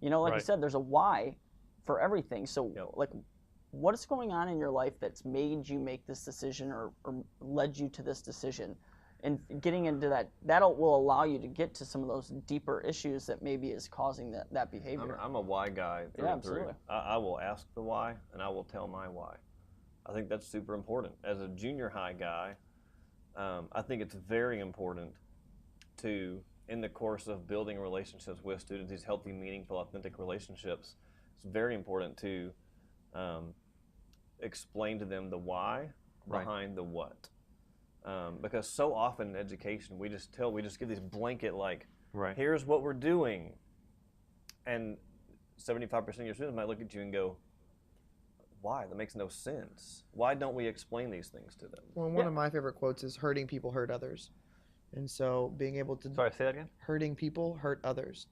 You know, like you
Right.
said, there's a why for everything. So,
Yep.
like, what is going on in your life that's made you make this decision or led you to this decision? And getting into that, will allow you to get to some of those deeper issues that maybe is causing that behavior.
I'm a why guy through
Yeah,
and through.
absolutely.
I will ask the why, and I will tell my why. I think that's super important. As a junior high guy, I think it's very important to, in the course of building relationships with students, these healthy, meaningful, authentic relationships, it's very important to explain to them the why
Right.
behind the what. Because so often in education, we just give these blanket, like,
Right.
here's what we're doing. And 75% of your students might look at you and go, why? That makes no sense. Why don't we explain these things to them?
Well, one of my favorite quotes is hurting people hurt others. And so being able to
Sorry, say that again.
hurting people hurt others.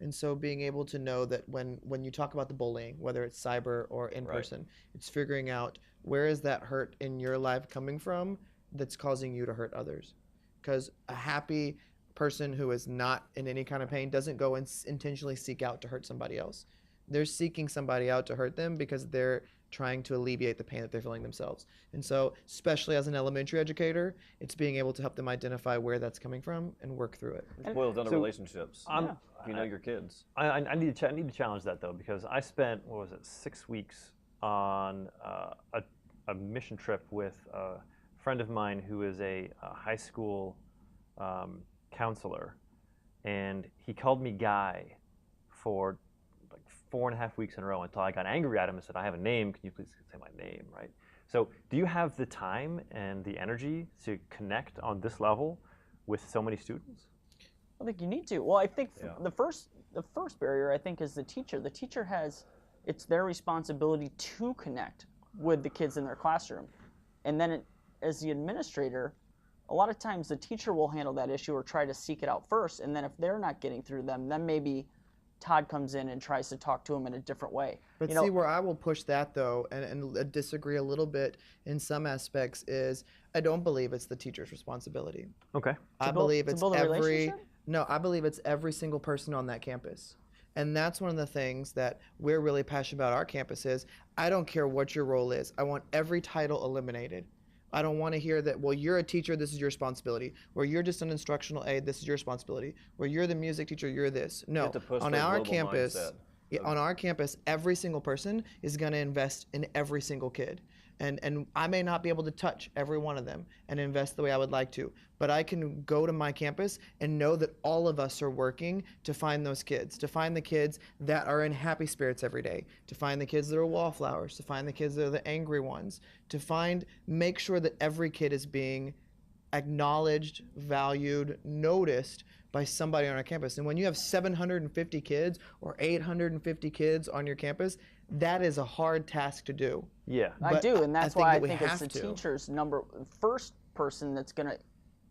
And so being able to know that when you talk about the bullying, whether it's cyber or in
Right.
person, it's figuring out where is that hurt in your life coming from that's causing you to hurt others. Because a happy person who is not in any kind of pain doesn't go and intentionally seek out to hurt somebody else. They're seeking somebody out to hurt them because they're trying to alleviate the pain that they're feeling themselves. And so, especially as an elementary educator, it's being able to help them identify where that's coming from and work through it.
It boils down to
So,
relationships.
Yeah.
If you know your kids.
I need to challenge that though, because I spent 6 weeks on a mission trip with a friend of mine who is a high school counselor, and he called me Guy for like 4.5 weeks in a row until I got angry at him and said, "I have a name. Can you please say my name?" Right. So, do you have the time and the energy to connect on this level with so many students?
I think you need to. Well, I think
Yeah.
the first barrier I think is the teacher. The teacher it's their responsibility to connect with the kids in their classroom, and then as the administrator, a lot of times the teacher will handle that issue or try to seek it out first, and then if they're not getting through them, then maybe Todd comes in and tries to talk to them in a different way.
But see, where I will push that though, and disagree a little bit in some aspects, is I don't believe it's the teacher's responsibility.
Okay.
I
build-
believe
to
it's
build a
every
relationship?
no, I believe it's every single person on that campus. And that's one of the things that we're really passionate about our campus is I don't care what your role is. I want every title eliminated. I don't want to hear that, well, you're a teacher, this is your responsibility. Where you're just an instructional aide, this is your responsibility. Where you're the music teacher, you're this. No,
have to push
on
the
our
global
campus,
mindset.
on our campus, every single person is going to invest in every single kid. And I may not be able to touch every one of them and invest the way I would like to, but I can go to my campus and know that all of us are working to find those kids, to find the kids that are in happy spirits every day, to find the kids that are wallflowers, to find the kids that are the angry ones, to make sure that every kid is being acknowledged, valued, noticed by somebody on our campus. And when you have 750 kids or 850 kids on your campus, that is a hard task to do.
Yeah.
I
But
do, and that's why I think it's
have
the
to.
teacher's first person that's going to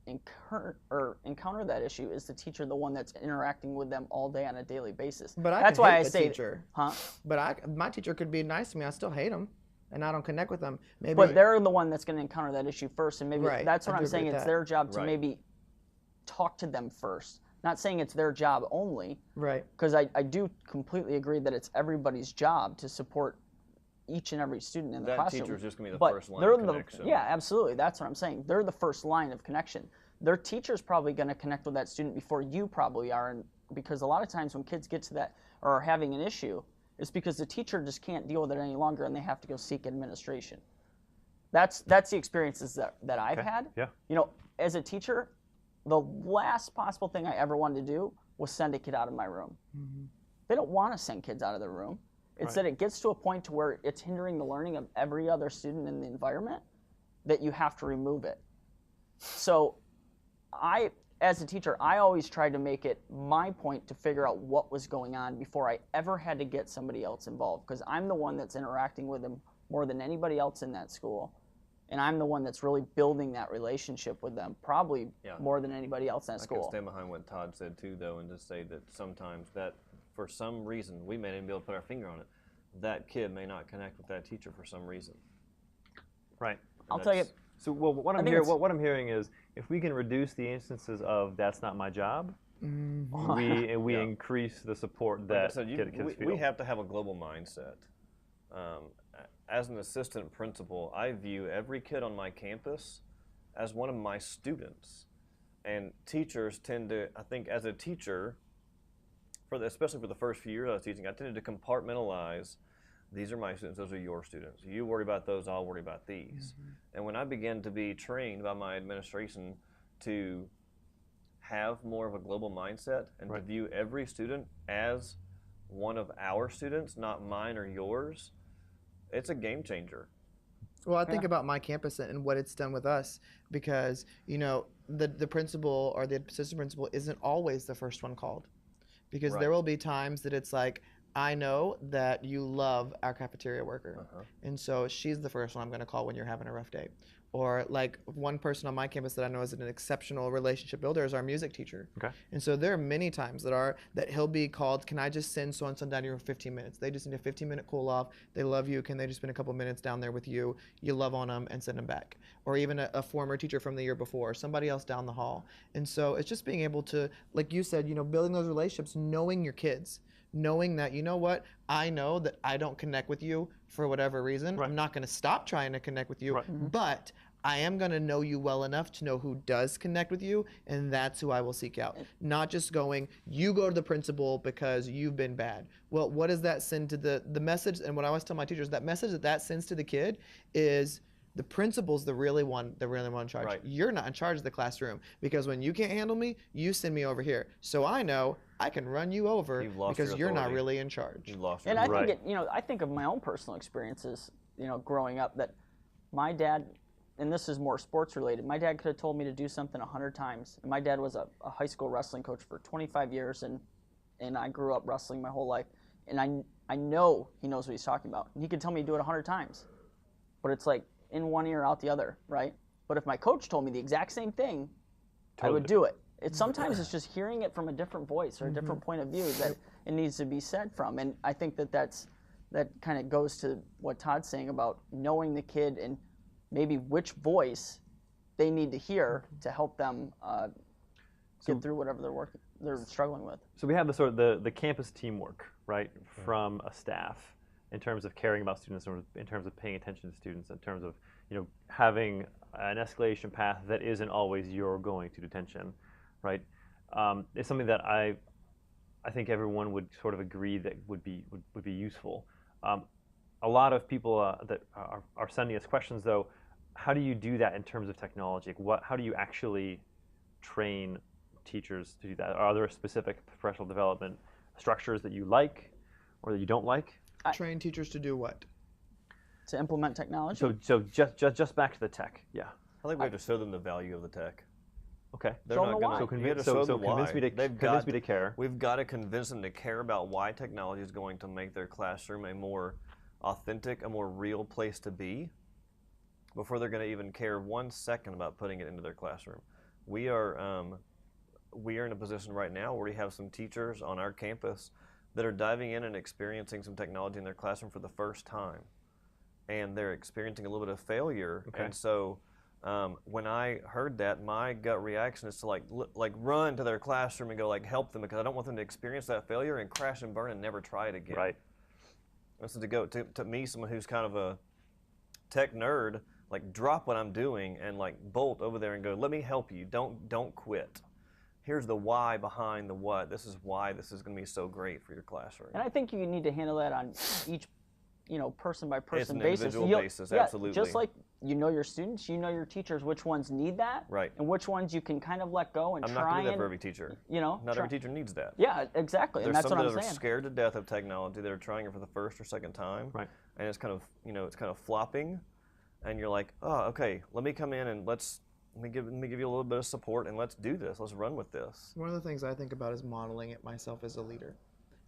encounter that issue is the teacher, the one that's interacting with them all day on a daily basis.
But I
that's
can
why
hate
I
the
say,
teacher.
huh?
But my teacher could be nice to me. I still hate them, and I don't connect with them. Maybe.
But they're the one that's going to encounter that issue first, and maybe
Right,
that's what
I
I'm
do agree
saying.
with
It's
that.
their job to
Right.
maybe talk to them first. Not saying it's their job only,
right.
because I do completely agree that it's everybody's job to support each and every student in the
That
classroom.
teacher's just going to be the
But
first line
they're
of connection.
yeah, absolutely. That's what I'm saying. They're the first line of connection. Their teacher's probably going to connect with that student before you probably are, and because a lot of times when kids get to that or are having an issue, it's because the teacher just can't deal with it any longer and they have to go seek administration. That's the experiences that I've had.
Yeah.
You know, as a teacher, the last possible thing I ever wanted to do was send a kid out of my room. They don't want to send kids out of their room. It's that it gets to a point to where it's hindering the learning of every other student in the environment that you have to remove it. So as a teacher, I always tried to make it my point to figure out what was going on before I ever had to get somebody else involved, because I'm the one that's interacting with them more than anybody else in that school. And I'm the one that's really building that relationship with them, probably more than anybody else in that school.
I can stand behind what Todd said too, though, and just say that sometimes that, for some reason, we may not even be able to put our finger on it, that kid may not connect with that teacher for some reason.
Right.
I'll tell you.
So what I'm hearing is, if we can reduce the instances of "that's not my job," we increase the support
Like
that
I said,
kids feel.
we have to have a global mindset. As an assistant principal, I view every kid on my campus as one of my students. And teachers tend to, I think as a teacher, especially for the first few years I was teaching, I tended to compartmentalize, these are my students, those are your students. You worry about those, I'll worry about these. And when I began to be trained by my administration to have more of a global mindset and to view every student as one of our students, not mine or yours, it's a game changer.
Well, I think about my campus and what it's done with us, because the principal or the assistant principal isn't always the first one called, because there will be times that it's like, I know that you love our cafeteria worker, and so she's the first one I'm going to call when you're having a rough day. Or like one person on my campus that I know is an exceptional relationship builder is our music teacher.
Okay.
And so there are many times that he'll be called, can I just send so-and-so down here for 15 minutes? They just need a 15-minute cool off. They love you. Can they just spend a couple minutes down there with you? You love on them and send them back. Or even a former teacher from the year before, somebody else down the hall. And so it's just being able to, like you said, building those relationships, knowing your kids. Knowing that, you know what, I know that I don't connect with you for whatever reason. I'm not going to stop trying to connect with you, but I am going to know you well enough to know who does connect with you, and that's who I will seek out. Not just going, you go to the principal because you've been bad. Well, what does that send to the message? And what I always tell my teachers, that message that sends to the kid is, the principal's the really one in charge.
Right.
You're not in charge of the classroom, because when you can't handle me, you send me over here. So I know I can run you over because you're not really in charge.
You've lost
And
your
I think I think of my own personal experiences, growing up, that my dad, and this is more sports related, my dad could have told me to do something 100 times. And my dad was a high school wrestling coach for 25 years, and I grew up wrestling my whole life. And I know he knows what he's talking about. And he could tell me to do it 100 times. But it's like, in one ear, out the other, right? But if my coach told me the exact same thing, I would do it. Sometimes it's just hearing it from a different voice or a different point of view that it needs to be said from. And I think that kind of goes to what Todd's saying about knowing the kid and maybe which voice they need to hear to help them get through whatever they're struggling with.
So we have the campus teamwork, right, from a staff, in terms of caring about students, in terms of paying attention to students, in terms of having an escalation path that isn't always you're going to detention, right? It's something that I think everyone would sort of agree that would be useful. a lot of people that are sending us questions, though. How do you do that in terms of technology? How do you actually train teachers to do that? Are there specific professional development structures that you like or that you don't like?
Train teachers to do what?
To implement technology.
So just back to the tech, yeah.
I think we have to show them the value of the tech.
Okay.
They're
Show
not
them
gonna.
why.
So
you gotta
convince,
show
so
them why.
convince me to
They've
convince
got
me to care.
We've got to convince them to care about why technology is going to make their classroom a more authentic, a more real place to be, before they're going to even care 1 second about putting it into their classroom. We are in a position right now where we have some teachers on our campus that are diving in and experiencing some technology in their classroom for the first time, and they're experiencing a little bit of failure.
Okay.
And so when I heard that, my gut reaction is to like run to their classroom and go like help them, because I don't want them to experience that failure and crash and burn and never try it again.
Right.
This is to me, someone who's kind of a tech nerd, like drop what I'm doing and like bolt over there and go, let me help you. Don't quit. Here's the why behind the what. This is why this is going to be so great for your classroom.
And I think you need to handle that on each, person by person
It's an
basis.
individual basis,
yeah,
absolutely.
Just like you know your students, you know your teachers, which ones need that,
Right.
and which ones you can kind of let go and
I'm not
try
going to do that
and
for every teacher.
Not
Not every teacher needs that.
Yeah, exactly,
There's
and that's
some
what I'm
that are
saying.
scared to death of technology that are trying it for the first or second time,
Right.
and it's kind of flopping, and you're like, oh, okay, let me come in and let me give you a little bit of support and let's do this. Let's run with this.
One of the things I think about is modeling it myself as a leader.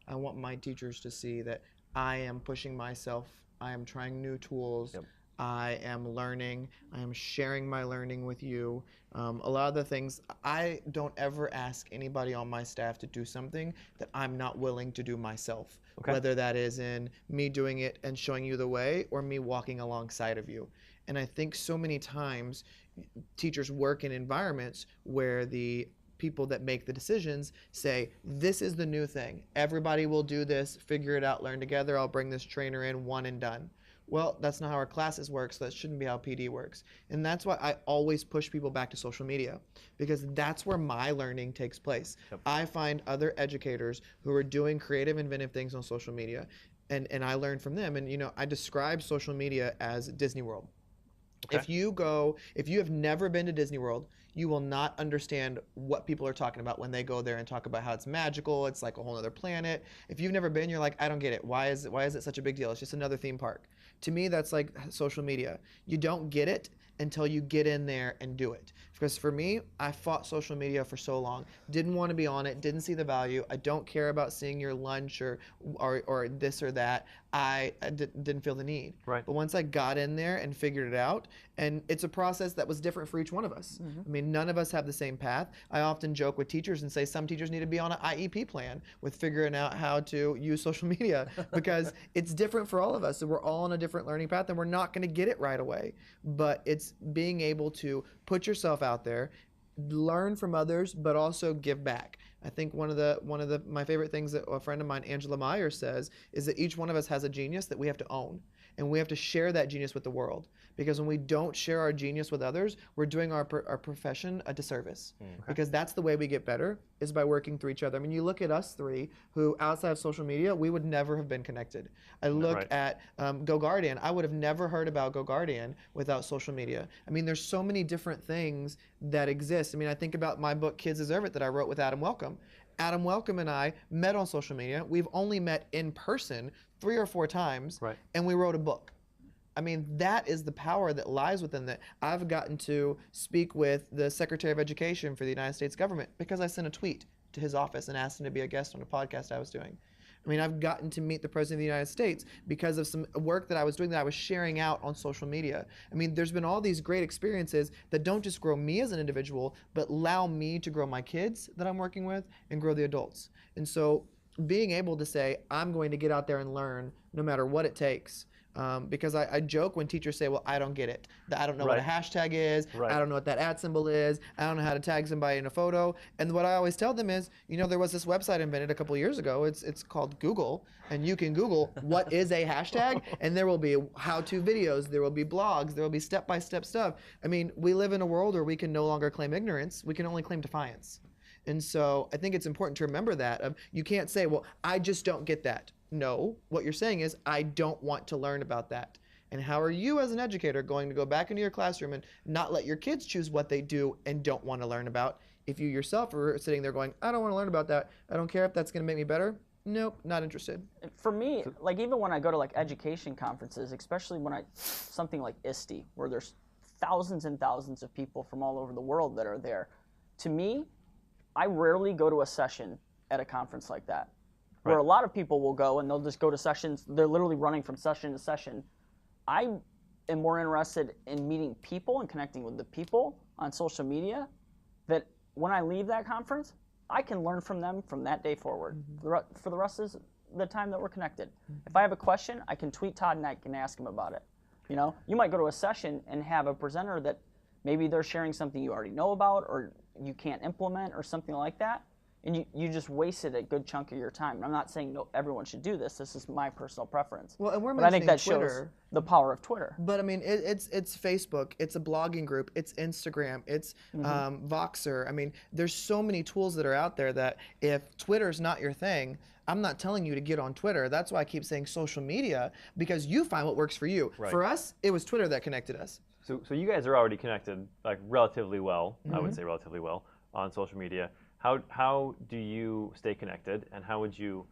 I want my teachers to see that I am pushing myself, I am trying new tools,
Yep.
I am learning, I am sharing my learning with you. A lot of the things, I don't ever ask anybody on my staff to do something that I'm not willing to do myself.
Okay.
Whether that is in me doing it and showing you the way or me walking alongside of you. And I think so many times teachers work in environments where the people that make the decisions say, this is the new thing. Everybody will do this, figure it out, learn together. I'll bring this trainer in, one and done. Well, that's not how our classes work, so that shouldn't be how PD works. And that's why I always push people back to social media, because that's where my learning takes place.
Yep.
I find other educators who are doing creative, inventive things on social media, and I learn from them. And I describe social media as Disney World.
Okay.
If you have never been to Disney World, you will not understand what people are talking about when they go there and talk about how it's magical, it's like a whole other planet. If you've never been, you're like, I don't get it. Why is it such a big deal? It's just another theme park. To me, that's like social media. You don't get it until you get in there and do it. Because for me, I fought social media for so long. Didn't want to be on it, didn't see the value. I don't care about seeing your lunch or this or that. I didn't feel the need.
Right.
But once I got in there and figured it out, and it's a process that was different for each one of us.
Mm-hmm.
I mean, none of us have the same path. I often joke with teachers and say some teachers need to be on an IEP plan with figuring out how to use social media because it's different for all of us. So we're all on a different learning path and we're not going to get it right away. But it's being able to put yourself out there, learn from others, but also give back. I think one of my favorite things that a friend of mine, Angela Meyer, says is that each one of us has a genius that we have to own. And we have to share that genius with the world. Because when we don't share our genius with others, we're doing our profession a disservice.
Okay.
Because that's the way we get better, is by working through each other. I mean, you look at us three, who outside of social media, we would never have been connected. I look
Right.
at GoGuardian. I would have never heard about GoGuardian without social media. I mean, there's so many different things that exist. I mean, I think about my book, Kids Deserve It, that I wrote with Adam Welcome. Adam Welcome and I met on social media. We've only met in person 3 or 4 times,
Right.
and we wrote a book. I mean, that is the power that lies within that. I've gotten to speak with the Secretary of Education for the United States government because I sent a tweet to his office and asked him to be a guest on a podcast I was doing. I mean, I've gotten to meet the President of the United States because of some work that I was doing that I was sharing out on social media. I mean, there's been all these great experiences that don't just grow me as an individual, but allow me to grow my kids that I'm working with and grow the adults. And so being able to say, I'm going to get out there and learn no matter what it takes. Because I joke when teachers say, well, I don't get it. I don't know what a hashtag is.
Right.
I don't know what that @ symbol is. I don't know how to tag somebody in a photo. And what I always tell them is, there was this website invented a couple years ago. It's called Google. And you can Google what is a hashtag. And there will be how-to videos. There will be blogs. There will be step-by-step stuff. I mean, we live in a world where we can no longer claim ignorance. We can only claim defiance. And so I think it's important to remember that. You can't say, well, I just don't get that. No, what you're saying is, I don't want to learn about that. And how are you as an educator going to go back into your classroom and not let your kids choose what they do and don't want to learn about if you yourself are sitting there going, I don't want to learn about that. I don't care if that's going to make me better. Nope, not interested.
For me, like even when I go to like education conferences, especially when something like ISTE, where there's thousands and thousands of people from all over the world that are there, to me, I rarely go to a session at a conference like that, where a lot of people will go and they'll just go to sessions. They're literally running from session to session. I am more interested in meeting people and connecting with the people on social media, that when I leave that conference, I can learn from them from that day forward for the rest of the time that we're connected. If I have a question, I can tweet Todd and I can ask him about it. You know, you might go to a session and have a presenter that maybe they're sharing something you already know about or you can't implement or something like that. And you just wasted a good chunk of your time. And I'm not saying no, everyone should do this. This is my personal preference.
Well, and we're
but I think
mentioning
that shows
Twitter.
the power of Twitter.
But I mean, it's Facebook, it's a blogging group, it's Instagram, it's Voxer. I mean, there's so many tools that are out there that if Twitter's not your thing, I'm not telling you to get on Twitter. That's why I keep saying social media, because you find what works for you.
Right.
For us, it was Twitter that connected us.
So you guys are already connected, like relatively well, I would say relatively well, on social media. How do you stay connected, and how would you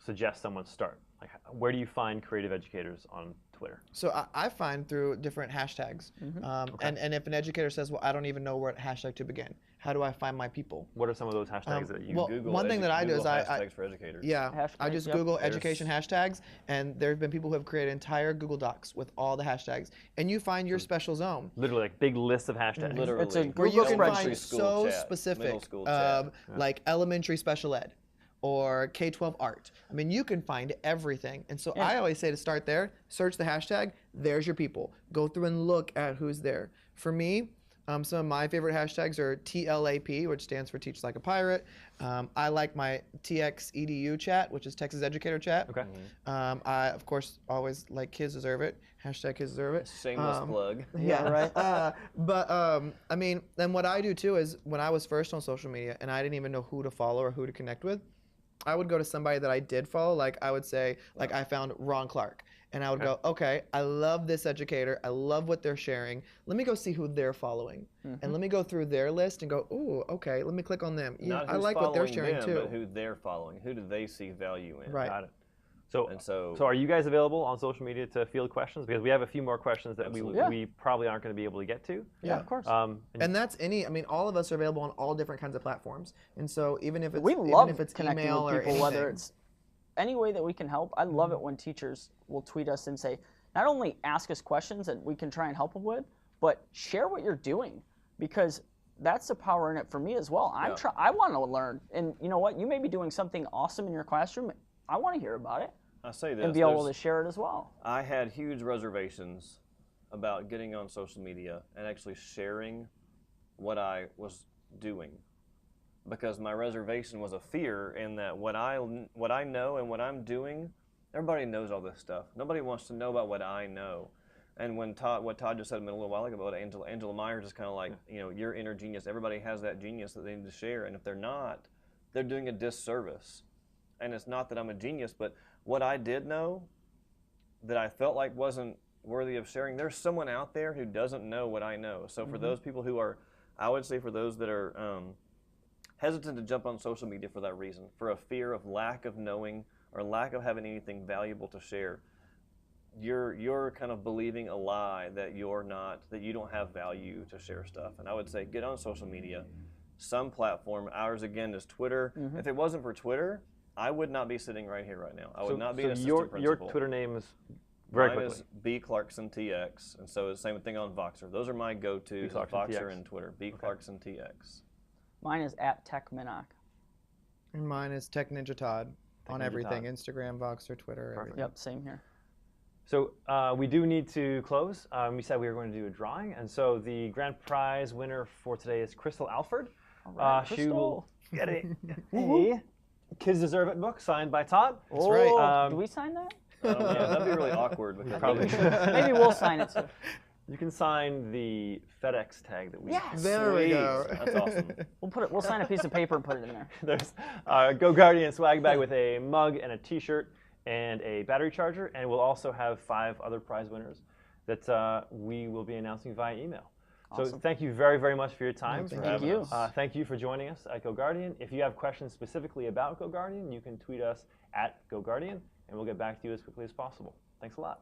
suggest someone start? Like, where do you find creative educators on Twitter?
So I find through different hashtags. And if an educator says, well, I don't even know what hashtag to begin, how do I find my people?
What are some of those hashtags that you
well,
Google
one thing that I do is
hashtags for educators.
I just Google education hashtags, and there have been people who have created entire Google Docs with all the hashtags, and you find your special zone.
Literally like big lists of hashtags.
Literally.
It's a
Where you can
Google
find
spreadsheet.
so
Chat,
specific,
middle school chat.
like elementary special ed or K-12 art. I mean, you can find everything. And so I always say to start there, search the hashtag, there's your people. Go through and look at who's there. For me, some of my favorite hashtags are TLAP, which stands for Teach Like a Pirate. I like my TXEDU chat, which is Texas Educator Chat.
Okay.
I, of course, always like Kids Deserve It. Hashtag Kids Deserve It.
Shameless plug.
Yeah, right. I mean, then what I do too is when I was first on social media and I didn't even know who to follow or who to connect with, I would go to somebody that I did follow. Like I would say, like I found Ron Clark. And I would go, okay, I love this educator. I love what they're sharing. Let me go see who they're following. And let me go through their list and go, ooh, okay, let me click on them. Yeah,
Not
I
who's
like what they're
following
sharing
them,
too.
but who they're following. Who do they see value in?
Right.
Got it. So
So
are you guys available on social media to field questions? Because we have a few more questions that
Absolutely.
we probably aren't going to be able to get to.
Yeah, of course.
And that's I mean, all of us are available on all different kinds of platforms. And so even if it's,
We love
even if it's
connecting
email
with
or
people,
anything.
whether it's any way that we can help. I love it when teachers will tweet us and say, not only ask us questions that we can try and help them with, but share what you're doing, because that's the power in it for me as well. I want to learn, and you know what? You may be doing something awesome in your classroom. I want to hear about it
I say this.
and be able to share it as well.
I had huge reservations about getting on social media and actually sharing what I was doing, because my reservation was a fear in that what I know and what I'm doing, everybody knows all this stuff. Nobody wants to know about what I know. And what Todd just said a little while ago about Angela Myers is kind of like, you know, your inner genius. Everybody has that genius that they need to share, and if they're not, they're doing a disservice. And it's not that I'm a genius, but what I did know that I felt like wasn't worthy of sharing, there's someone out there who doesn't know what I know. So for those people who are, I would say for those that are hesitant to jump on social media for that reason, for a fear of lack of knowing or lack of having anything valuable to share, you're kind of believing a lie that you don't have value to share stuff. And I would say get on social media, some platform. Ours again is Twitter. If it wasn't for Twitter, I would not be sitting right here right now. I would not be an assistant principal.
Your Twitter name is very
Mine
quickly.
is B Clarkson TX, and so it's the same thing on Voxer. Those are my go-tos,
Clarkson
Voxer
TX.
and Twitter. B Clarkson TX.
Mine is @TechMinock.
And mine is Tech Ninja Todd on
Ninja
everything.
Todd.
Instagram, Voxer, Twitter, everything.
Yep, same here.
So we do need to close. We said we were going to do a drawing, and so the grand prize winner for today is Crystal Alford.
All right,
She
Crystal.
will get a Kids Deserve It book signed by Todd.
That's right.
Do we sign that?
Yeah, that'd be really awkward. Because
Probably should.
Maybe we'll sign it too.
You can sign the FedEx tag that we
Yes.
There we go.
That's awesome.
We'll sign a piece of paper and put it in there.
There's a GoGuardian swag bag with a mug and a T-shirt and a battery charger, and we'll also have 5 other prize winners that we will be announcing via email. So
Awesome.
thank you very, very much for your time.
Thank you.
Thank you for joining us at GoGuardian. If you have questions specifically about GoGuardian, you can tweet us at GoGuardian, and we'll get back to you as quickly as possible. Thanks a lot.